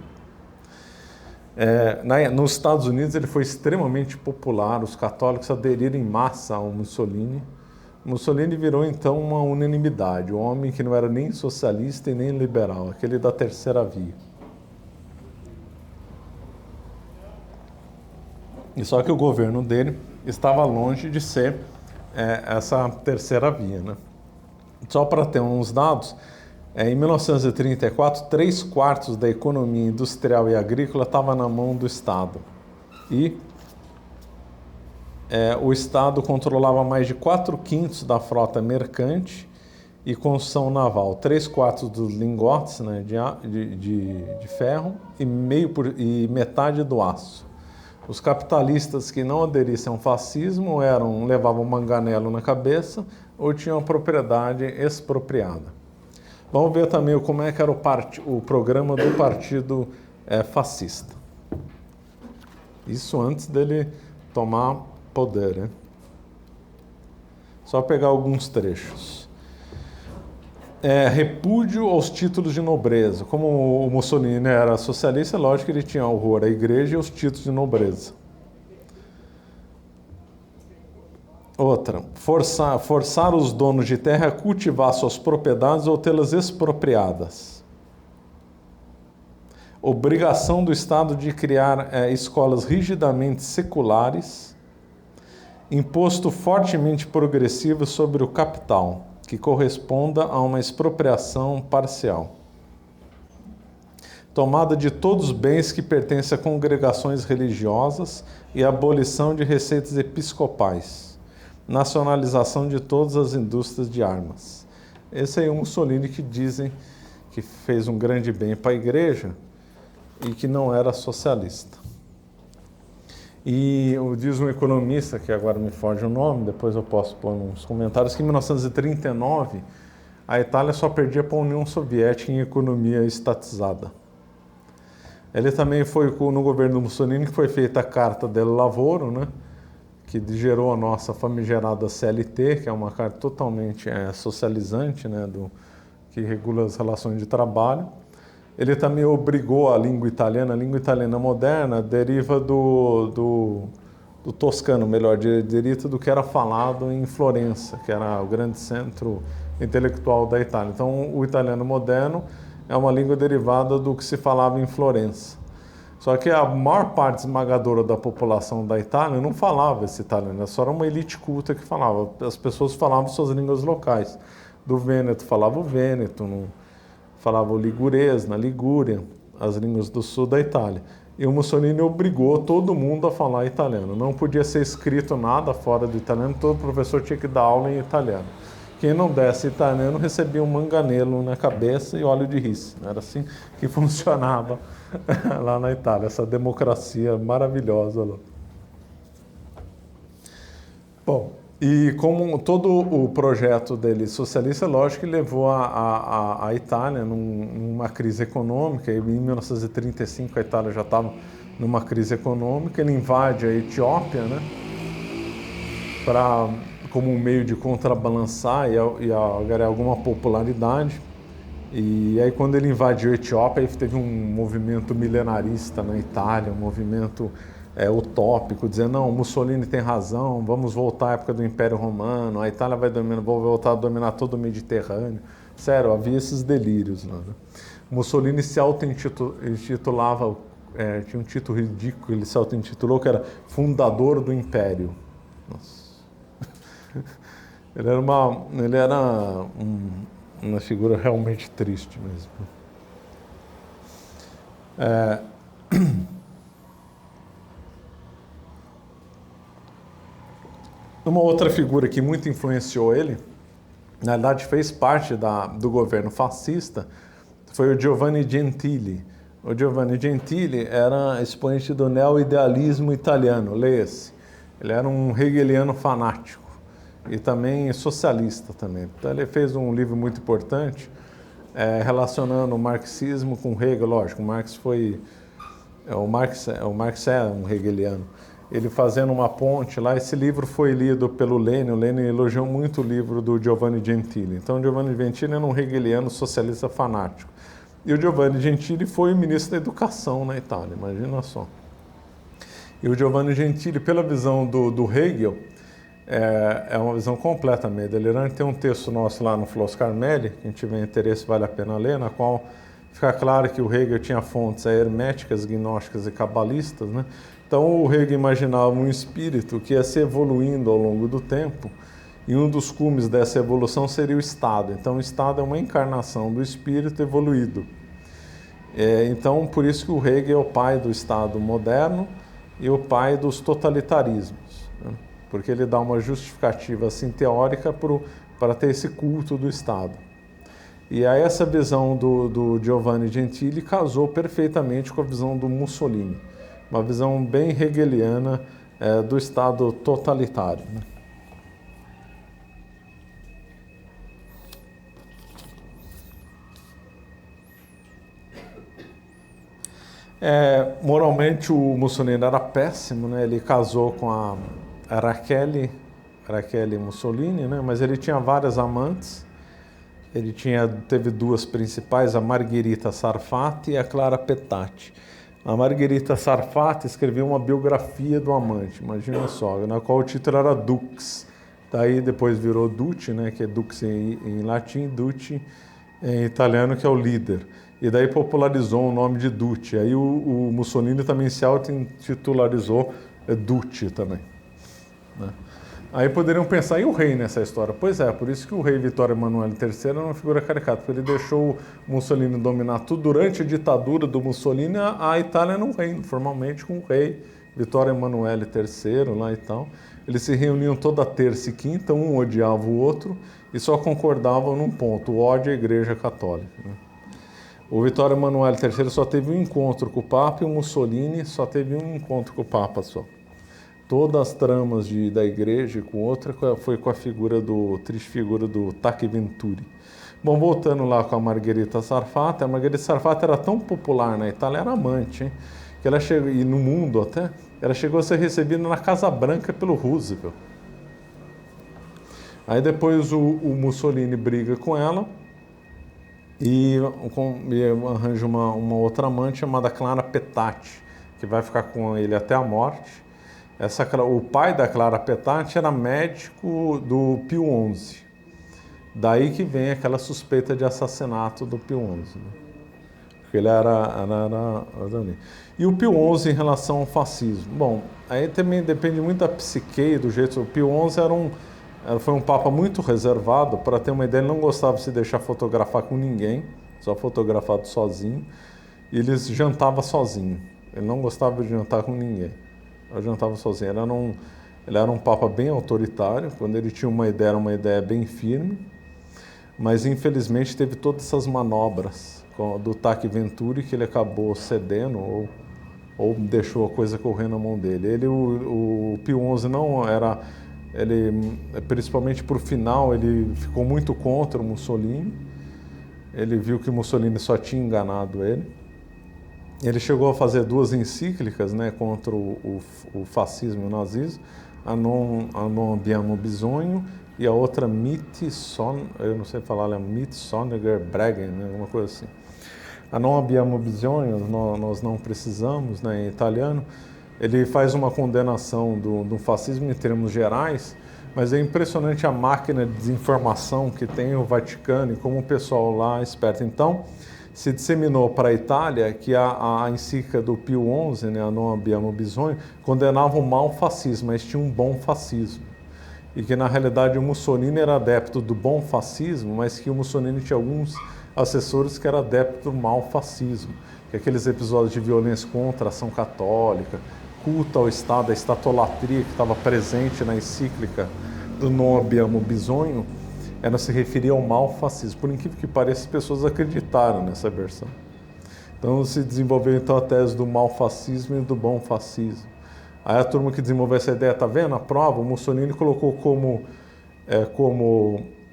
Nos Estados Unidos ele foi extremamente popular, os católicos aderiram em massa ao Mussolini. Mussolini virou então uma unanimidade, um homem que não era nem socialista e nem liberal, aquele da terceira via. E só que o governo dele estava longe de ser essa terceira via, né? Só para ter uns dados, em 1934, 3/4 da economia industrial e agrícola estava na mão do Estado. E o Estado controlava mais de 4/5 da frota mercante e construção naval, 3/4 dos lingotes, né, de ferro e metade do aço. Os capitalistas que não aderissem ao fascismo levavam manganelo na cabeça ou tinham a propriedade expropriada. Vamos ver também como é que era o programa do partido fascista. Isso antes dele tomar poder, né? Só pegar alguns trechos. Repúdio aos títulos de nobreza. Como o Mussolini era socialista, é lógico que ele tinha horror à igreja e aos títulos de nobreza. Outra, forçar os donos de terra a cultivar suas propriedades ou tê-las expropriadas. Obrigação do Estado de criar escolas rigidamente seculares. Imposto fortemente progressivo sobre o capital, que corresponda a uma expropriação parcial. Tomada de todos os bens que pertencem a congregações religiosas e abolição de receitas episcopais. Nacionalização de todas as indústrias de armas. Esse aí é o Mussolini que dizem que fez um grande bem para a igreja e que não era socialista. E diz um economista, que agora me foge o nome, depois eu posso pôr nos comentários, que em 1939 a Itália só perdia para a União Soviética em economia estatizada. Ele também foi no governo do Mussolini que foi feita a Carta del Lavoro, né, que gerou a nossa famigerada CLT, que é uma carta totalmente socializante, né, que regula as relações de trabalho. Ele também obrigou a língua italiana moderna deriva do toscano, deriva do que era falado em Florença, que era o grande centro intelectual da Itália. Então, o italiano moderno é uma língua derivada do que se falava em Florença. Só que a maior parte esmagadora da população da Itália não falava esse italiano, só era uma elite culta que falava. As pessoas falavam suas línguas locais. Do Vêneto falava o Vêneto, falava o ligurês, na Ligúria, as línguas do sul da Itália. E o Mussolini obrigou todo mundo a falar italiano. Não podia ser escrito nada fora do italiano, todo professor tinha que dar aula em italiano. quem não desse italiano recebia um manganelo na cabeça e óleo de ris. Era assim que funcionava lá na Itália, essa democracia maravilhosa lá. Bom, e como todo o projeto dele socialista, lógico que levou a Itália numa crise econômica, e em 1935 a Itália já estava numa crise econômica, ele invade a Etiópia, né, como um meio de contrabalançar e ganhar alguma popularidade. E aí quando ele invadiu a Etiópia, aí teve um movimento milenarista na Itália, um movimento utópico, dizendo, não, Mussolini tem razão, vamos voltar à época do Império Romano, a Itália vai voltar a dominar todo o Mediterrâneo. Sério, havia esses delírios lá, né? Mussolini se auto-intitulava, tinha um título ridículo, ele se auto-intitulou que era fundador do Império. Nossa. Ele era uma figura realmente triste mesmo. Uma outra figura que muito influenciou ele, na verdade fez parte do governo fascista, foi o Giovanni Gentili. O Giovanni Gentili era expoente do neo-idealismo italiano, leia-se. Ele era um hegeliano fanático e também socialista também. Então ele fez um livro muito importante relacionando o marxismo com Hegel. Lógico, o Marx o Marx é um hegeliano. Ele fazendo uma ponte lá, esse livro foi lido pelo Lenin, o Lenin elogiou muito o livro do Giovanni Gentili. Então o Giovanni Gentili era um hegeliano socialista fanático. E o Giovanni Gentili foi o ministro da Educação na Itália, imagina só. E o Giovanni Gentili, pela visão do Hegel, é uma visão completamente delirante. Tem um texto nosso lá no Flos Carmelli, quem tiver interesse vale a pena ler, na qual fica claro que o Hegel tinha fontes herméticas, gnósticas e cabalistas, né? Então o Hegel imaginava um espírito que ia se evoluindo ao longo do tempo, e um dos cumes dessa evolução seria o Estado. Então o Estado é uma encarnação do espírito evoluído. Então por isso que o Hegel é o pai do Estado moderno e o pai dos totalitarismos, né? Porque ele dá uma justificativa assim, teórica para ter esse culto do Estado. E aí essa visão do Giovanni Gentili casou perfeitamente com a visão do Mussolini, uma visão bem hegeliana do Estado totalitário, né? Moralmente o Mussolini era péssimo, né? Ele casou com a Rachele Mussolini, né? Mas ele tinha várias amantes. Ele teve duas principais, a Margherita Sarfatti e a Clara Petacci. A Margherita Sarfatti escreveu uma biografia do amante, imagina só, na qual o título era Dux. Daí depois virou Duce, né? Que é Dux em latim, Duce em italiano, que é o líder. E daí popularizou o nome de Duce. Aí o Mussolini também se auto-intitularizou Duce também, né? Aí poderiam pensar, e o rei nessa história? Pois é, por isso que o rei Vittorio Emanuele III era uma figura caricata, porque ele deixou o Mussolini dominar tudo. Durante a ditadura do Mussolini, a Itália era um reino, formalmente com o rei Vittorio Emanuele III lá e tal. Eles se reuniam toda terça e quinta, um odiava o outro e só concordavam num ponto, o ódio à Igreja Católica, né? O Vittorio Emanuele III só teve um encontro com o Papa e o Mussolini só teve um encontro com o Papa só. Todas as tramas da igreja com outra foi com a triste figura do Tacchi Venturi. Bom, voltando lá com a Margherita Sarfatti, a Margherita Sarfatti era tão popular na Itália, era amante, hein? Que ela chegou, e no mundo até, ela chegou a ser recebida na Casa Branca pelo Roosevelt. Aí depois o Mussolini briga com ela e arranja uma outra amante chamada Clara Petacci, que vai ficar com ele até a morte. O pai da Clara Petacci era médico do Pio XI. Daí que vem aquela suspeita de assassinato do Pio XI, né? Porque ele era. E o Pio XI em relação ao fascismo? Bom, aí também depende muito da psique, do jeito. O Pio XI foi um papa muito reservado. Para ter uma ideia, ele não gostava de se deixar fotografar com ninguém, só fotografado sozinho. E ele jantava sozinho. Ele não gostava de jantar com ninguém. Ele jantava sozinho. Ele era um papa bem autoritário. Quando ele tinha uma ideia, era uma ideia bem firme. mas infelizmente teve todas essas manobras do TAC Venturi que ele acabou cedendo ou deixou a coisa correr na mão dele. O Pio XI não era, ele principalmente para o final ele ficou muito contra o Mussolini. Ele viu que o Mussolini só tinha enganado ele. Ele chegou a fazer 2 encíclicas, né, contra o fascismo e o nazismo, a Non abbiamo bisogno e a outra eu não sei falar, Mit Sonniger Bregen, né, alguma coisa assim. A Non abbiamo bisogno, nós não precisamos, né, em italiano. Ele faz uma condenação do fascismo em termos gerais, mas é impressionante a máquina de desinformação que tem o Vaticano e como o pessoal lá é esperto. Então, se disseminou para a Itália que a encíclica do Pio XI, né, a Non abbiamo bisogno, condenava o mau fascismo, mas tinha um bom fascismo. E que, na realidade, o Mussolini era adepto do bom fascismo, mas que o Mussolini tinha alguns assessores que eram adeptos do mau fascismo. Que aqueles episódios de violência contra a ação católica, culto ao Estado, a estatolatria que estava presente na encíclica do Non abbiamo bisogno, ela se referia ao mau fascismo. Por incrível que pareça, as pessoas acreditaram nessa versão. Então se desenvolveu então a tese do mau fascismo e do bom fascismo. Aí a turma que desenvolveu essa ideia, tá vendo? A prova, o Mussolini colocou como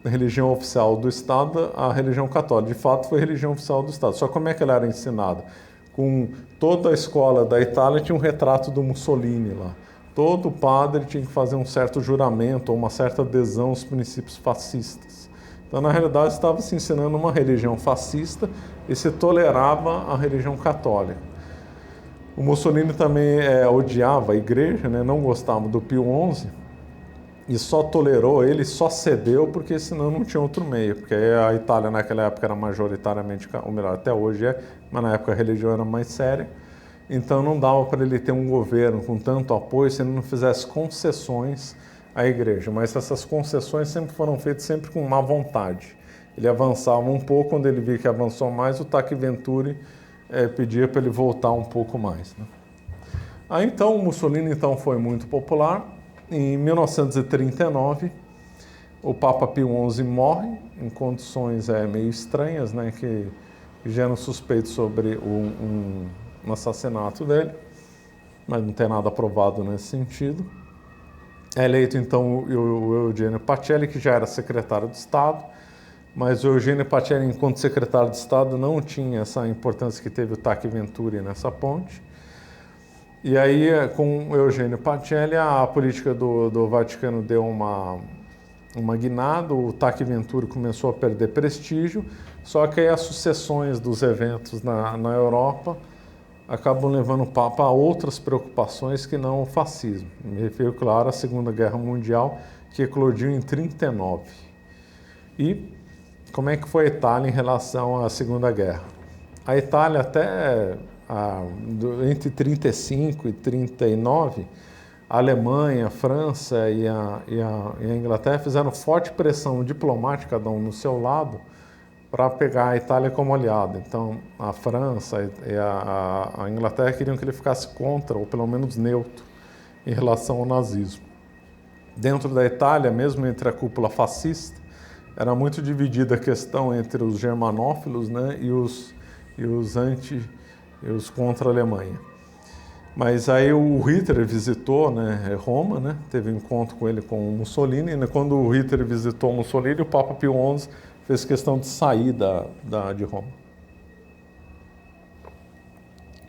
religião oficial do Estado a religião católica. De fato, foi a religião oficial do Estado. Só como é que ela era ensinada? Com toda a escola da Itália tinha um retrato do Mussolini lá. Todo padre tinha que fazer um certo juramento ou uma certa adesão aos princípios fascistas. Então, na realidade, estava se ensinando uma religião fascista e se tolerava a religião católica. O Mussolini também odiava a igreja, né? Não gostava do Pio XI e só tolerou, ele só cedeu porque senão não tinha outro meio, porque a Itália naquela época era majoritariamente, ou melhor, até hoje mas na época a religião era mais séria. Então não dava para ele ter um governo com tanto apoio se ele não fizesse concessões à igreja. Mas essas concessões sempre foram feitas sempre com má vontade. Ele avançava um pouco, quando ele via que avançou mais, o TAC Venturi pedia para ele voltar um pouco mais, né? Aí então o Mussolini foi muito popular. Em 1939, o Papa Pio XI morre em condições meio estranhas, né, que geram suspeitos sobre um assassinato dele, mas não tem nada provado nesse sentido. É eleito então o Eugenio Pacelli, que já era secretário de Estado, mas o Eugenio Pacelli, enquanto secretário de Estado, não tinha essa importância que teve o TAC Venturi nessa ponte. E aí, com o Eugenio Pacelli, a política do Vaticano deu uma guinada, o TAC Venturi começou a perder prestígio, só que aí as sucessões dos eventos na Europa acabam levando o Papa a outras preocupações que não o fascismo. Me refiro, claro, à Segunda Guerra Mundial, que eclodiu em 1939. E como é que foi a Itália em relação à Segunda Guerra? A Itália até entre 35 e 39, a Alemanha, a França e a Inglaterra fizeram forte pressão diplomática, cada um no seu lado, para pegar a Itália como aliada. Então, a França e a Inglaterra queriam que ele ficasse contra, ou pelo menos neutro, em relação ao nazismo. Dentro da Itália, mesmo entre a cúpula fascista, era muito dividida a questão entre os germanófilos, né, e os contra a Alemanha. Mas aí o Hitler visitou, né, Roma, né, teve um encontro com ele com o Mussolini, e quando o Hitler visitou o Mussolini, o Papa Pio XI fez questão de sair de Roma.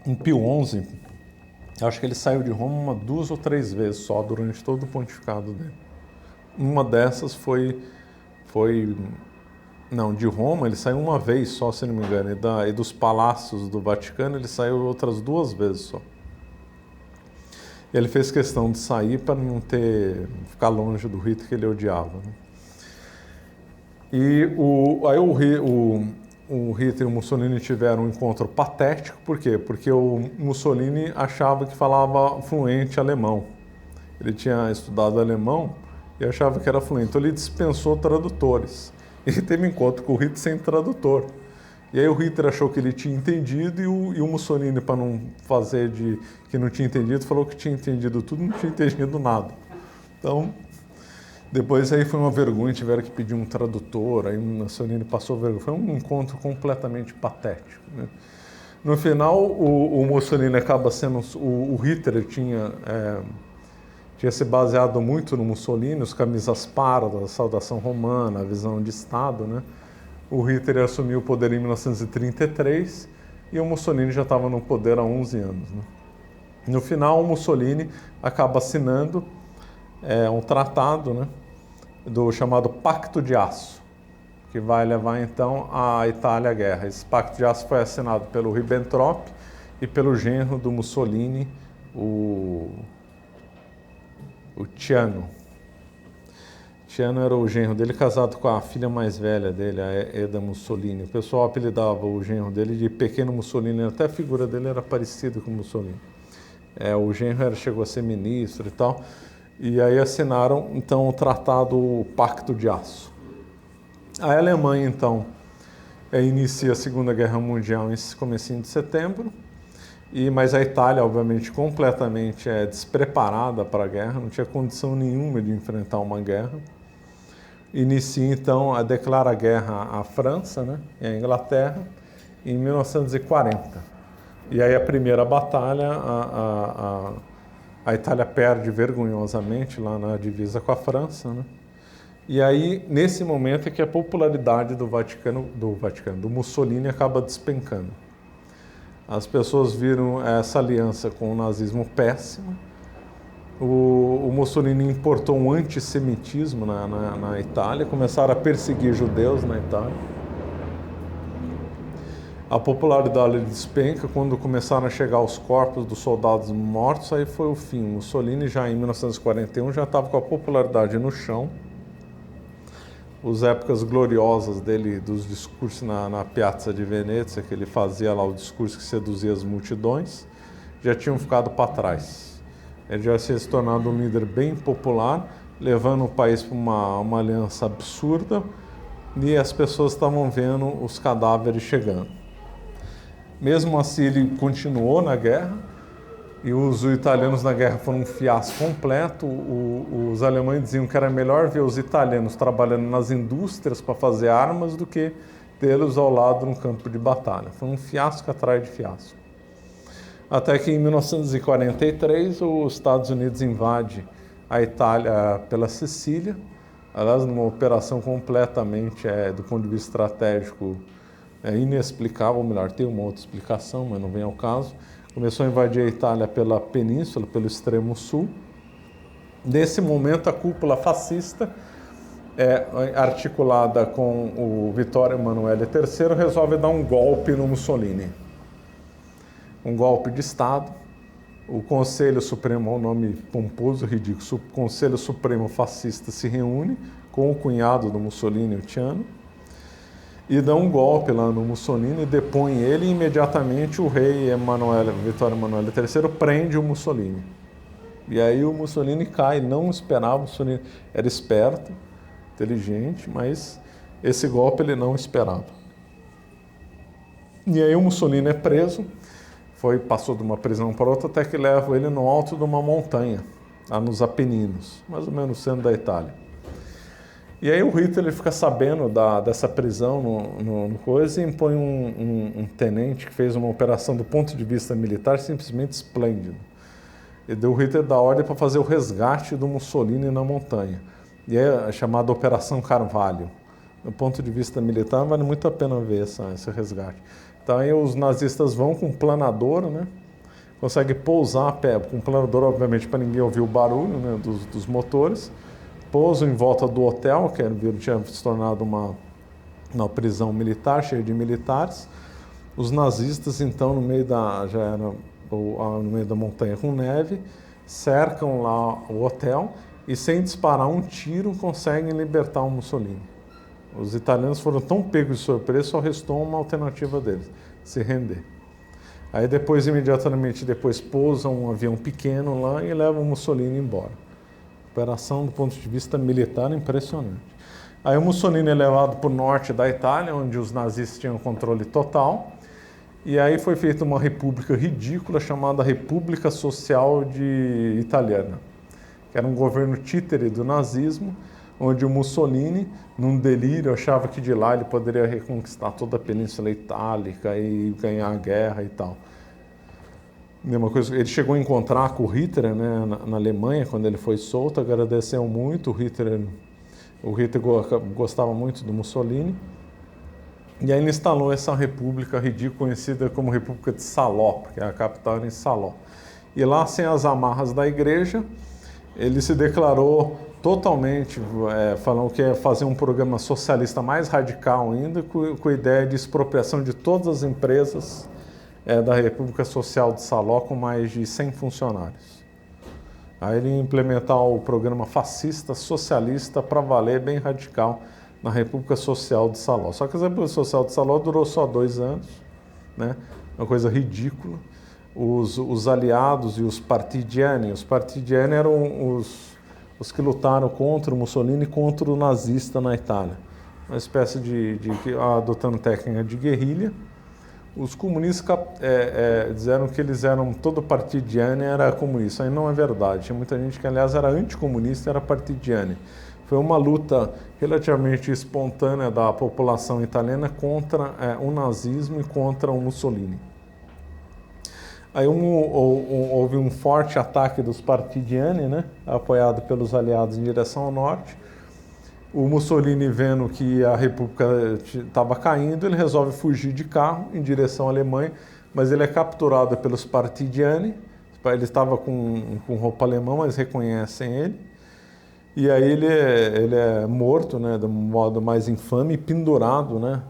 Em Pio XI, acho que ele saiu de Roma 2 ou 3 vezes só durante todo o pontificado dele. Uma dessas não, de Roma ele saiu uma vez só, se não me engano, e dos palácios do Vaticano ele saiu outras 2 vezes só. Ele fez questão de sair para não ficar longe do Hitler que ele odiava, né? E aí o Hitler e o Mussolini tiveram um encontro patético, por quê? Porque o Mussolini achava que falava fluente alemão. Ele tinha estudado alemão e achava que era fluente, então ele dispensou tradutores. Ele teve um encontro com o Hitler sem tradutor. E aí o Hitler achou que ele tinha entendido e o Mussolini, para não fazer de que não tinha entendido, falou que tinha entendido tudo, não tinha entendido nada. Então, Depois aí foi uma vergonha, tiveram que pedir um tradutor, aí o Mussolini passou vergonha. Foi um encontro completamente patético, né? No final, o Mussolini acaba sendo... O Hitler tinha se baseado muito no Mussolini, os camisas pardas, a saudação romana, a visão de Estado, né? O Hitler assumiu o poder em 1933 e o Mussolini já estava no poder há 11 anos, né? No final, o Mussolini acaba assinando um tratado, né, do chamado Pacto de Aço, que vai levar então a Itália à guerra. Esse Pacto de Aço foi assinado pelo Ribbentrop e pelo genro do Mussolini, o Ciano. Ciano era o genro dele, casado com a filha mais velha dele, a Eda Mussolini. O pessoal apelidava o genro dele de Pequeno Mussolini, até a figura dele era parecida com o Mussolini. O genro chegou a ser ministro e tal. E aí assinaram, então, o tratado, o Pacto de Aço. A Alemanha, então, inicia a Segunda Guerra Mundial em comecinho de setembro, mas a Itália, obviamente, completamente despreparada para a guerra, não tinha condição nenhuma de enfrentar uma guerra. Inicia, então, declara guerra à França, né, e à Inglaterra, em 1940. E aí a primeira batalha, a Itália perde vergonhosamente lá na divisa com a França, né? E aí, nesse momento, é que a popularidade do Mussolini acaba despencando. As pessoas viram essa aliança com o nazismo péssima. O Mussolini importou um antissemitismo na Itália, começaram a perseguir judeus na Itália. A popularidade despenca, quando começaram a chegar os corpos dos soldados mortos, aí foi o fim. Mussolini já em 1941 já estava com a popularidade no chão. As épocas gloriosas dele, dos discursos na Piazza di Venezia, que ele fazia lá o discurso que seduzia as multidões, já tinham ficado para trás. Ele já se tornado um líder bem popular, levando o país para uma aliança absurda, e as pessoas estavam vendo os cadáveres chegando. Mesmo assim, ele continuou na guerra, e os italianos na guerra foram um fiasco completo. Os alemães diziam que era melhor ver os italianos trabalhando nas indústrias para fazer armas do que tê-los ao lado no campo de batalha. Foi um fiasco atrás de fiasco. Até que em 1943 os Estados Unidos invadem a Itália pela Sicília, aliás, numa operação completamente, do ponto de vista estratégico, inexplicável, ou melhor, tem uma outra explicação, mas não vem ao caso. Começou a invadir a Itália pela península, pelo extremo sul. Nesse momento, a cúpula fascista, articulada com o Vittorio Emanuele III, resolve dar um golpe no Mussolini. Um golpe de Estado. O Conselho Supremo, é um nome pomposo, ridículo, o Conselho Supremo Fascista se reúne com o cunhado do Mussolini, o Ciano, e dá um golpe lá no Mussolini, depõe ele, e imediatamente o rei Vittorio Emanuele III prende o Mussolini. E aí o Mussolini cai, não esperava, o Mussolini era esperto, inteligente, mas esse golpe ele não esperava. E aí o Mussolini é preso, passou de uma prisão para outra, até que levam ele no alto de uma montanha, lá nos Apeninos, mais ou menos no centro da Itália. E aí o Hitler fica sabendo dessa prisão no coisa, e impõe um tenente que fez uma operação do ponto de vista militar simplesmente esplêndido. E deu o Hitler da ordem para fazer o resgate do Mussolini na montanha. E é chamada Operação Carvalho. Do ponto de vista militar, vale muito a pena ver esse resgate. Então aí os nazistas vão com um planador, né? Conseguem pousar a pé, com um planador, obviamente, para ninguém ouvir o barulho, né, dos motores. Pousam em volta do hotel, que tinha se tornado uma prisão militar, cheia de militares. Os nazistas, então, no meio no meio da montanha com neve, cercam lá o hotel e, sem disparar um tiro, conseguem libertar o Mussolini. Os italianos foram tão pegos de surpresa, só restou uma alternativa deles, se render. Aí depois, imediatamente depois, pousam um avião pequeno lá e levam o Mussolini embora. Operação, do ponto de vista militar, impressionante. Aí o Mussolini é levado para o norte da Itália, onde os nazistas tinham controle total, e aí foi feita uma república ridícula chamada República Social Italiana, que era um governo títere do nazismo, onde o Mussolini, num delírio, achava que de lá ele poderia reconquistar toda a Península Itálica e ganhar a guerra e tal. Mesma coisa, ele chegou a encontrar com o Hitler, né, na Alemanha, quando ele foi solto, agradeceu muito. O Hitler gostava muito do Mussolini. E aí ele instalou essa república ridícula, conhecida como República de Saló, porque a capital era em Saló. E lá, sem as amarras da igreja, ele se declarou totalmente, falando que ia fazer um programa socialista mais radical ainda, com a ideia de expropriação de todas as empresas da República Social de Saló, com mais de 100 funcionários. Aí ele ia implementar o programa fascista, socialista, para valer, bem radical, na República Social de Saló. Só que a República Social de Saló durou só 2 anos, né? Uma coisa ridícula. Os aliados e os partigiani eram os que lutaram contra o Mussolini e contra o nazista na Itália. Uma espécie adotando técnica de guerrilha. Os comunistas disseram que eles eram, todo partigiani era comunista. Aí não é verdade. Tinha muita gente que, aliás, era anticomunista e era partigiani. Foi uma luta relativamente espontânea da população italiana contra o nazismo e contra o Mussolini. Aí houve um forte ataque dos partigiani, né, apoiado pelos aliados em direção ao norte. O Mussolini, vendo que a República estava caindo, ele resolve fugir de carro em direção à Alemanha, mas ele é capturado pelos partigiani. Ele estava com roupa alemã, mas reconhecem ele. E aí ele é morto, né, do modo mais infame, pendurado, né,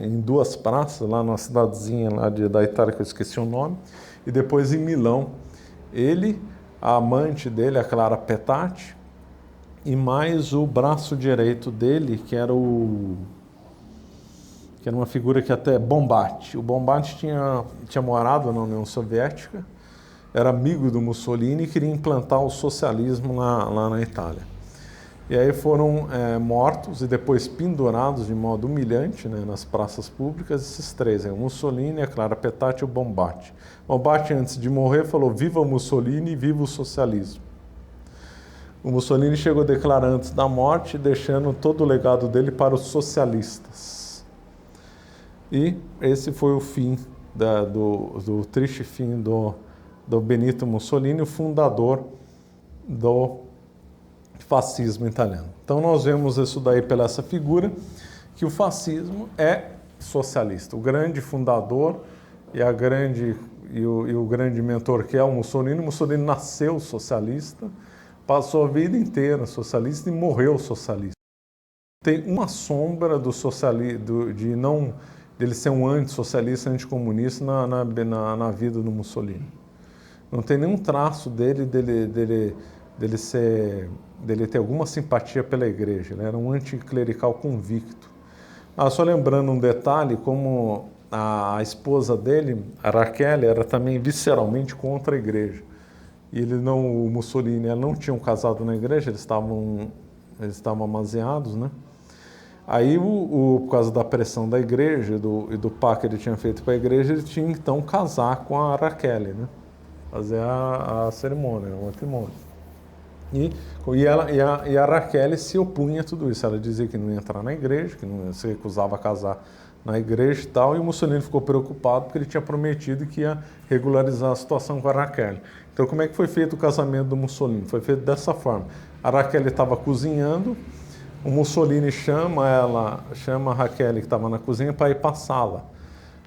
em 2 praças, lá numa cidadezinha lá da Itália, que eu esqueci o nome, e depois em Milão. Ele, a amante dele, a Clara Petacci, e mais o braço direito dele, que era uma figura que até Bombatti. O Bombatti tinha morado na União Soviética, era amigo do Mussolini e queria implantar o socialismo lá na Itália. E aí foram mortos e depois pendurados de modo humilhante, né, nas praças públicas, esses 3, o Mussolini, a Clara Petacci e o Bombatti. Bombatti, antes de morrer, falou: viva o Mussolini e viva o socialismo. O Mussolini chegou a declarar antes da morte, deixando todo o legado dele para os socialistas. E esse foi o fim, do triste fim do Benito Mussolini, o fundador do fascismo italiano. Então nós vemos isso daí pela essa figura, que o fascismo é socialista. O grande fundador e o grande mentor, que é o Mussolini nasceu socialista, passou a vida inteira socialista e morreu socialista. Tem uma sombra do socialismo, dele ser um antissocialista, anticomunista na vida do Mussolini. Não tem nenhum traço dele ter alguma simpatia pela igreja. Ele era um anticlerical convicto. Só lembrando um detalhe, como a esposa dele, a Raquel, era também visceralmente contra a igreja. E o Mussolini, ela não tinham casado na igreja, eles estavam amaziados, né? Aí, por causa da pressão da igreja e do pacto que ele tinha feito com a igreja, ele tinha então casar com a Raquel, né? Fazer a cerimônia, o matrimônio. E a Raquel se opunha a tudo isso. Ela dizia que não ia entrar na igreja, que não se recusava a casar na igreja e tal, e o Mussolini ficou preocupado porque ele tinha prometido que ia regularizar a situação com a Raquel. Então, como é que foi feito o casamento do Mussolini? Foi feito dessa forma. A Raquel estava cozinhando, o Mussolini chama a Raquel, que estava na cozinha, para ir para a sala.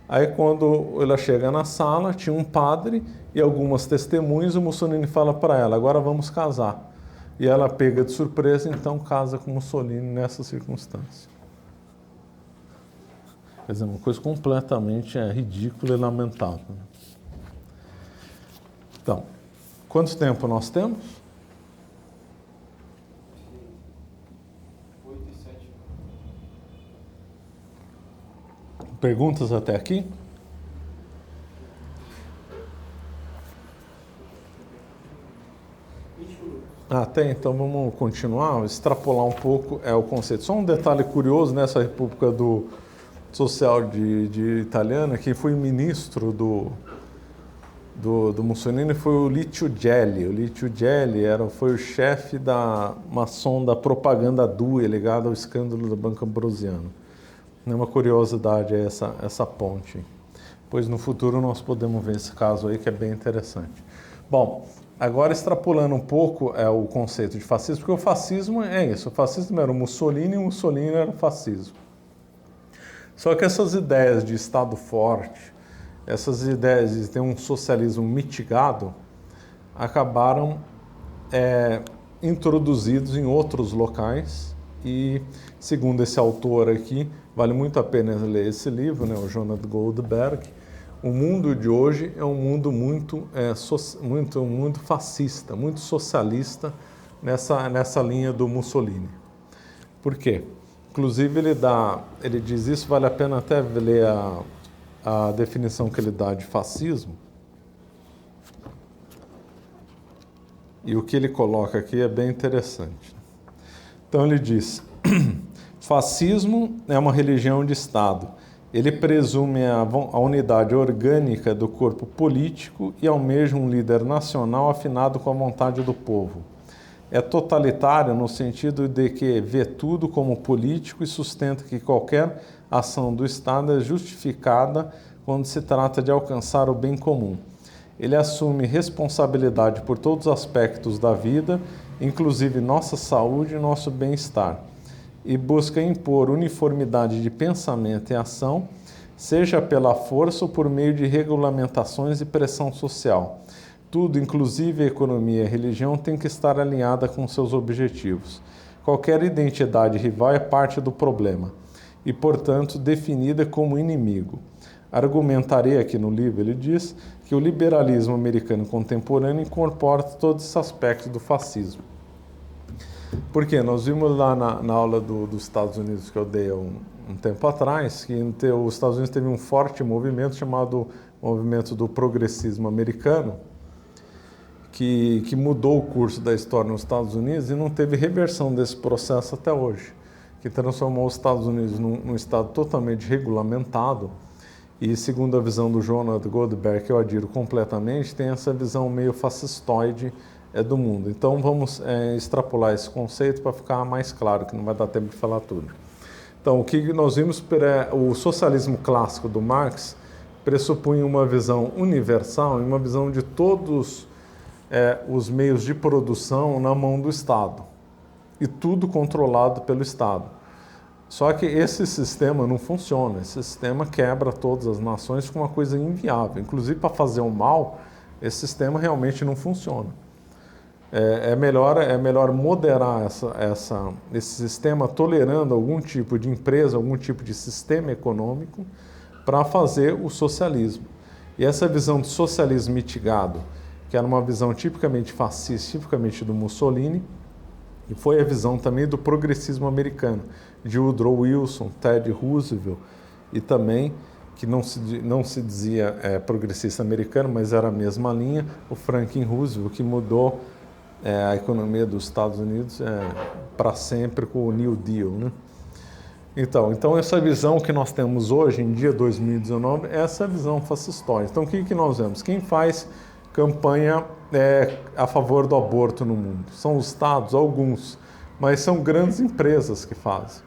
Aí, quando ela chega na sala, tinha um padre e algumas testemunhas, o Mussolini fala para ela: agora vamos casar. E ela pega de surpresa, então casa com Mussolini nessa circunstância. Quer dizer, uma coisa completamente ridícula e lamentável. Então, quanto tempo nós temos? 8 e 7. Perguntas até aqui? Tem, então vamos continuar, extrapolar um pouco o conceito. Só um detalhe curioso nessa República Social de Italiana, quem foi ministro do Mussolini foi o Licio Gelli. O Licio Gelli foi o chefe da maçom da propaganda DUI, ligada ao escândalo do Banco Ambrosiano. É uma curiosidade essa ponte. Pois no futuro nós podemos ver esse caso aí, que é bem interessante. Bom, agora extrapolando um pouco o conceito de fascismo, porque o fascismo é isso, o fascismo era o Mussolini e o Mussolini era o fascismo. Só que essas ideias de Estado forte, essas ideias de ter um socialismo mitigado, acabaram introduzidos em outros locais e, segundo esse autor aqui, vale muito a pena ler esse livro, né, o Jonathan Goldberg. O mundo de hoje é um mundo muito fascista, muito socialista nessa linha do Mussolini. Por quê? Inclusive ele diz isso, vale a pena até ler a definição que ele dá de fascismo. E o que ele coloca aqui é bem interessante. Então ele diz: fascismo é uma religião de Estado. Ele presume a unidade orgânica do corpo político e almeja um líder nacional afinado com a vontade do povo. É totalitário no sentido de que vê tudo como político e sustenta que qualquer ação do Estado é justificada quando se trata de alcançar o bem comum. Ele assume responsabilidade por todos os aspectos da vida, inclusive nossa saúde e nosso bem-estar, e busca impor uniformidade de pensamento e ação, seja pela força ou por meio de regulamentações e pressão social. Tudo, inclusive a economia e a religião, tem que estar alinhada com seus objetivos. Qualquer identidade rival é parte do problema e, portanto, definida como inimigo. Argumentarei aqui no livro, ele diz, que o liberalismo americano contemporâneo incorpora todos esses aspectos do fascismo. Porque nós vimos lá na aula dos Estados Unidos que eu dei um tempo atrás, que os Estados Unidos teve um forte movimento chamado movimento do progressismo americano, que mudou o curso da história nos Estados Unidos e não teve reversão desse processo até hoje, que transformou os Estados Unidos num estado totalmente regulamentado e, segundo a visão do Jonathan Goldberg, que eu adiro completamente, tem essa visão meio fascistoide do mundo. Então vamos extrapolar esse conceito para ficar mais claro, que não vai dar tempo de falar tudo. Então, o que nós vimos, o socialismo clássico do Marx pressupunha uma visão universal e uma visão de todos os meios de produção na mão do Estado e tudo controlado pelo Estado. Só que esse sistema não funciona, esse sistema quebra todas as nações com uma coisa inviável. Inclusive, para fazer o mal, esse sistema realmente não funciona. É melhor moderar esse sistema tolerando algum tipo de empresa, algum tipo de sistema econômico para fazer o socialismo. E essa visão de socialismo mitigado, que era uma visão tipicamente fascista, tipicamente do Mussolini, e foi a visão também do progressismo americano, de Woodrow Wilson, Teddy Roosevelt, e também, que não se dizia progressista americano, mas era a mesma linha, o Franklin Roosevelt, que mudou a economia dos Estados Unidos para sempre com o New Deal, né? Então essa visão que nós temos hoje, em dia 2019, é essa visão fascistoide. Então o que nós vemos? Quem faz campanha a favor do aborto no mundo? São os estados, alguns, mas são grandes empresas que fazem.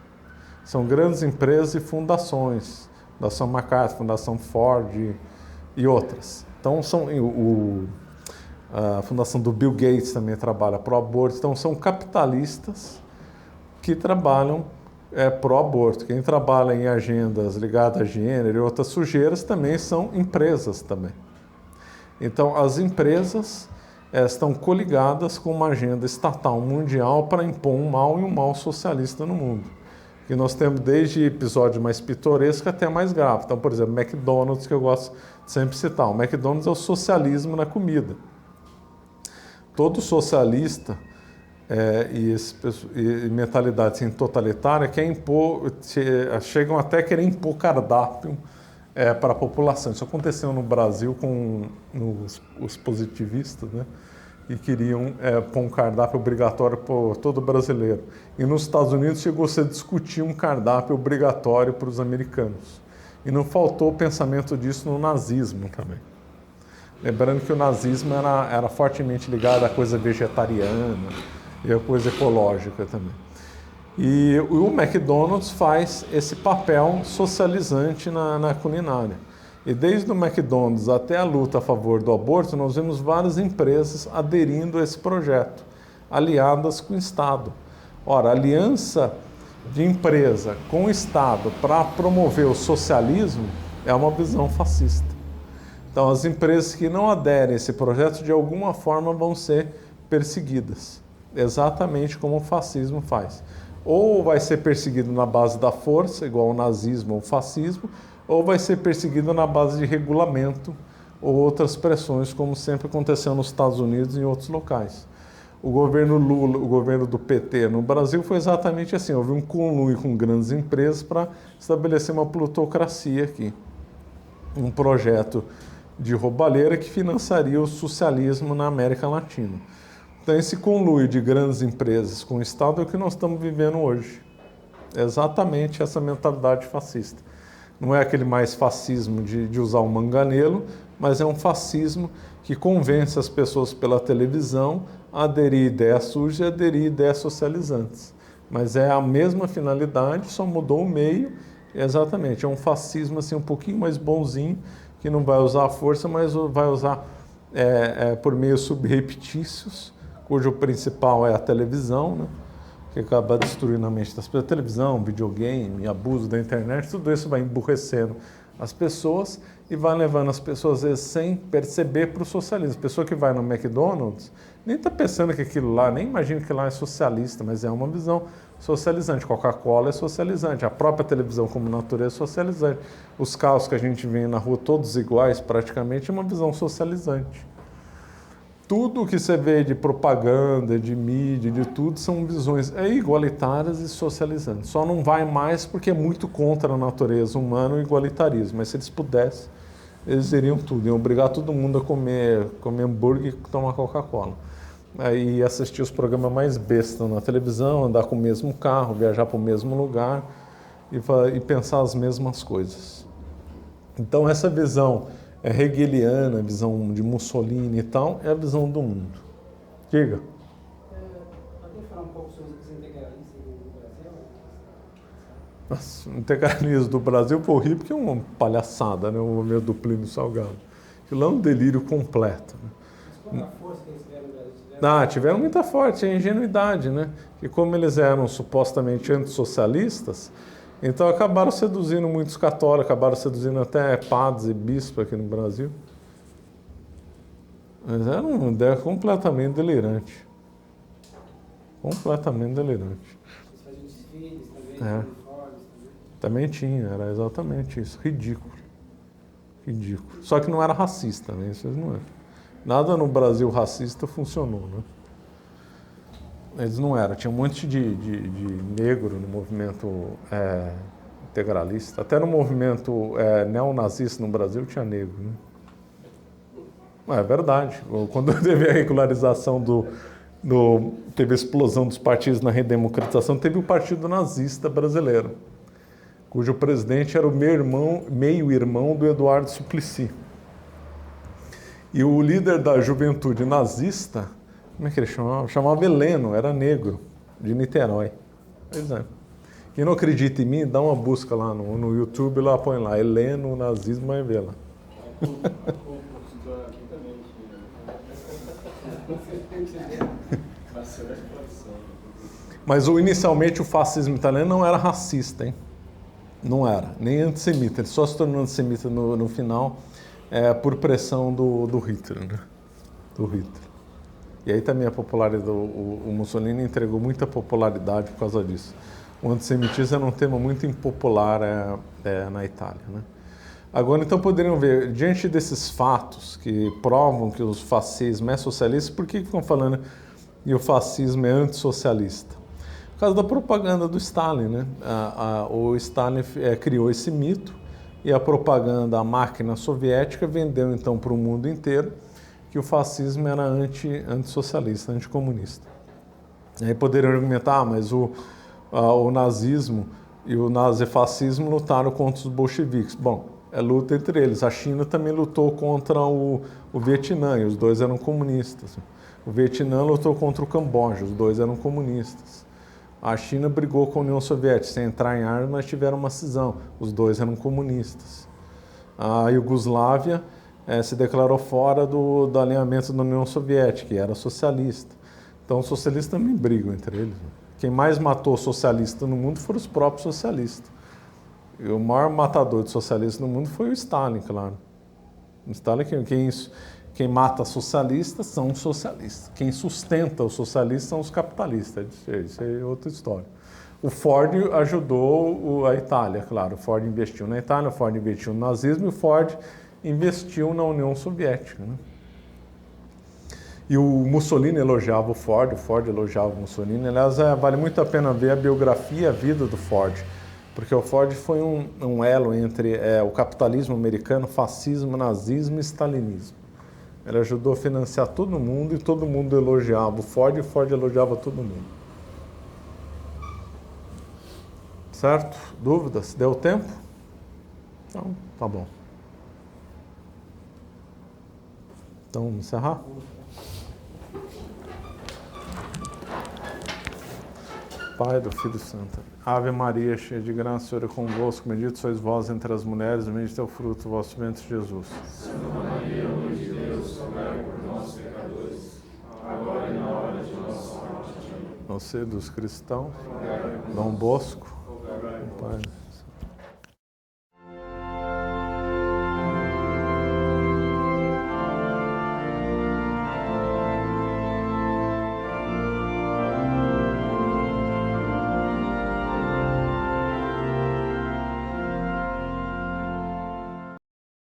São grandes empresas e fundações, Fundação MacArthur, Fundação Ford e outras. Então a fundação do Bill Gates também trabalha pro aborto. Então são capitalistas que trabalham pro aborto. Quem trabalha em agendas ligadas a gênero e outras sujeiras também são empresas também. Então, as empresas estão coligadas com uma agenda estatal mundial para impor um mal e um mal socialista no mundo. Que nós temos desde episódio mais pitoresco até mais grave. Então, por exemplo, McDonald's, que eu gosto de sempre citar. O McDonald's é o socialismo na comida. Todo socialista e mentalidade assim, totalitária quer impor, chegam até a querer impor cardápio para a população. Isso aconteceu no Brasil com os positivistas, né? E queriam pôr um cardápio obrigatório para todo brasileiro. E nos Estados Unidos chegou a se discutir um cardápio obrigatório para os americanos. E não faltou o pensamento disso no nazismo também. Lembrando que o nazismo era fortemente ligado à coisa vegetariana e à coisa ecológica também. E o McDonald's faz esse papel socializante na culinária. E desde o McDonald's até a luta a favor do aborto, nós vemos várias empresas aderindo a esse projeto, aliadas com o Estado. Ora, a aliança de empresa com o Estado para promover o socialismo é uma visão fascista. Então, as empresas que não aderem a esse projeto, de alguma forma, vão ser perseguidas, exatamente como o fascismo faz. Ou vai ser perseguido na base da força, igual o nazismo ou o fascismo, ou vai ser perseguido na base de regulamento ou outras pressões, como sempre aconteceu nos Estados Unidos e em outros locais. O governo Lula, o governo do PT no Brasil foi exatamente assim, houve um conluio com grandes empresas para estabelecer uma plutocracia aqui. Um projeto de roubalheira que financiaria o socialismo na América Latina. Então esse conluio de grandes empresas com o Estado é o que nós estamos vivendo hoje. É exatamente essa mentalidade fascista. Não é aquele mais fascismo de usar o manganelo, mas é um fascismo que convence as pessoas pela televisão a aderir ideias sujas e aderir ideias socializantes. Mas é a mesma finalidade, só mudou o meio. Exatamente, é um fascismo assim, um pouquinho mais bonzinho, que não vai usar a força, mas vai usar por meios subreptícios, cujo principal é a televisão, né? Que acaba destruindo a mente das pessoas. Televisão, videogame, abuso da internet, tudo isso vai emburrecendo as pessoas e vai levando as pessoas, às vezes, sem perceber para o socialismo. A pessoa que vai no McDonald's nem está pensando que aquilo lá, nem imagina que lá é socialista, mas é uma visão socializante. Coca-Cola é socializante, a própria televisão como natureza é socializante. Os carros que a gente vê na rua, todos iguais praticamente, é uma visão socializante. Tudo que você vê de propaganda, de mídia, de tudo, são visões igualitárias e socializantes. Só não vai mais porque é muito contra a natureza humana o igualitarismo. Mas se eles pudessem, eles iriam tudo. Iam obrigar todo mundo a comer hambúrguer e tomar Coca-Cola. Aí assistir os programas mais bestas na televisão, andar com o mesmo carro, viajar para o mesmo lugar e pensar as mesmas coisas. Então essa visão hegeliana, a visão de Mussolini e tal, é a visão do mundo. Diga. Pode falar um pouco sobre os integralistas do Brasil? Nossa, o integralismo do Brasil foi horrível porque é uma palhaçada, né? O movimento do Plínio Salgado. Aquilo é um delírio completo. Né? Mas qual a força que eles tiveram no Brasil? Tiveram muita forte, a ingenuidade, né? E como eles eram supostamente antissocialistas, então acabaram seduzindo muitos católicos, acabaram seduzindo até padres e bispos aqui no Brasil. Mas era uma ideia completamente delirante. Completamente delirante. Eles faziam desfiles também, uniformes também. Também tinha, era exatamente isso. Ridículo. Ridículo. Só que não era racista, né? Isso não é. Nada no Brasil racista funcionou, né? Eles não eram. Tinha um monte de negro no movimento integralista. Até no movimento neonazista no Brasil tinha negro, né? É verdade. Quando teve a regularização teve a explosão dos partidos na redemocratização, teve o Partido Nazista Brasileiro, cujo presidente era o meio-irmão do Eduardo Suplicy. E o líder da juventude nazista, como é que ele chamava? Chamava Heleno, era negro, de Niterói. Pois é. Quem não acredita em mim, dá uma busca lá no YouTube, lá põe lá, Heleno, nazismo, vai ver lá. Mas inicialmente o fascismo italiano não era racista, hein? Não era, nem antissemita. Ele só se tornou antissemita no final por pressão do Hitler, né? Do Hitler. E aí também a popularidade, o Mussolini entregou muita popularidade por causa disso. O antissemitismo era um tema muito impopular na Itália, né? Agora, então, poderiam ver, diante desses fatos que provam que o fascismo é socialista, por que estão falando que o fascismo é antissocialista? Por causa da propaganda do Stalin, né? O Stalin criou esse mito e a propaganda, a máquina soviética, vendeu então para o mundo inteiro que o fascismo era antissocialista, anticomunista. E aí poderiam argumentar, mas o nazismo e o nazifascismo lutaram contra os bolcheviques. Bom, É luta entre eles. A China também lutou contra o Vietnã, e os dois eram comunistas. O Vietnã lutou contra o Camboja, os dois eram comunistas. A China brigou com a União Soviética, sem entrar em armas, mas tiveram uma cisão. Os dois eram comunistas. A Iugoslávia se declarou fora do alinhamento da União Soviética, que era socialista. Então, os socialistas também brigam entre eles. Quem mais matou socialistas no mundo foram os próprios socialistas. E o maior matador de socialistas no mundo foi o Stalin, claro. O Stalin, quem mata socialistas são os socialistas. Quem sustenta os socialistas são os capitalistas. Isso é outra história. O Ford ajudou a Itália, claro. O Ford investiu na Itália, o Ford investiu no nazismo e o Ford investiu na União Soviética, né? E o Mussolini elogiava o Ford elogiava o Mussolini. Aliás, vale muito a pena ver a biografia e a vida do Ford, porque o Ford foi um elo entre o capitalismo americano, fascismo, nazismo e stalinismo. Ele ajudou a financiar todo mundo e todo mundo elogiava o Ford e o Ford elogiava todo mundo. Certo? Dúvidas? Deu tempo? Então, tá bom. Então, vamos encerrar? Pai, do Filho e do Santo. Ave Maria, cheia de graça, o Senhor é convosco, bendito sois vós entre as mulheres, bendito é o fruto do vosso ventre, Jesus. Santa Maria, Mãe de Deus, rogai por nós, pecadores, agora e na hora de nossa morte. Você dos cristãos, Dom Bosco, Pai.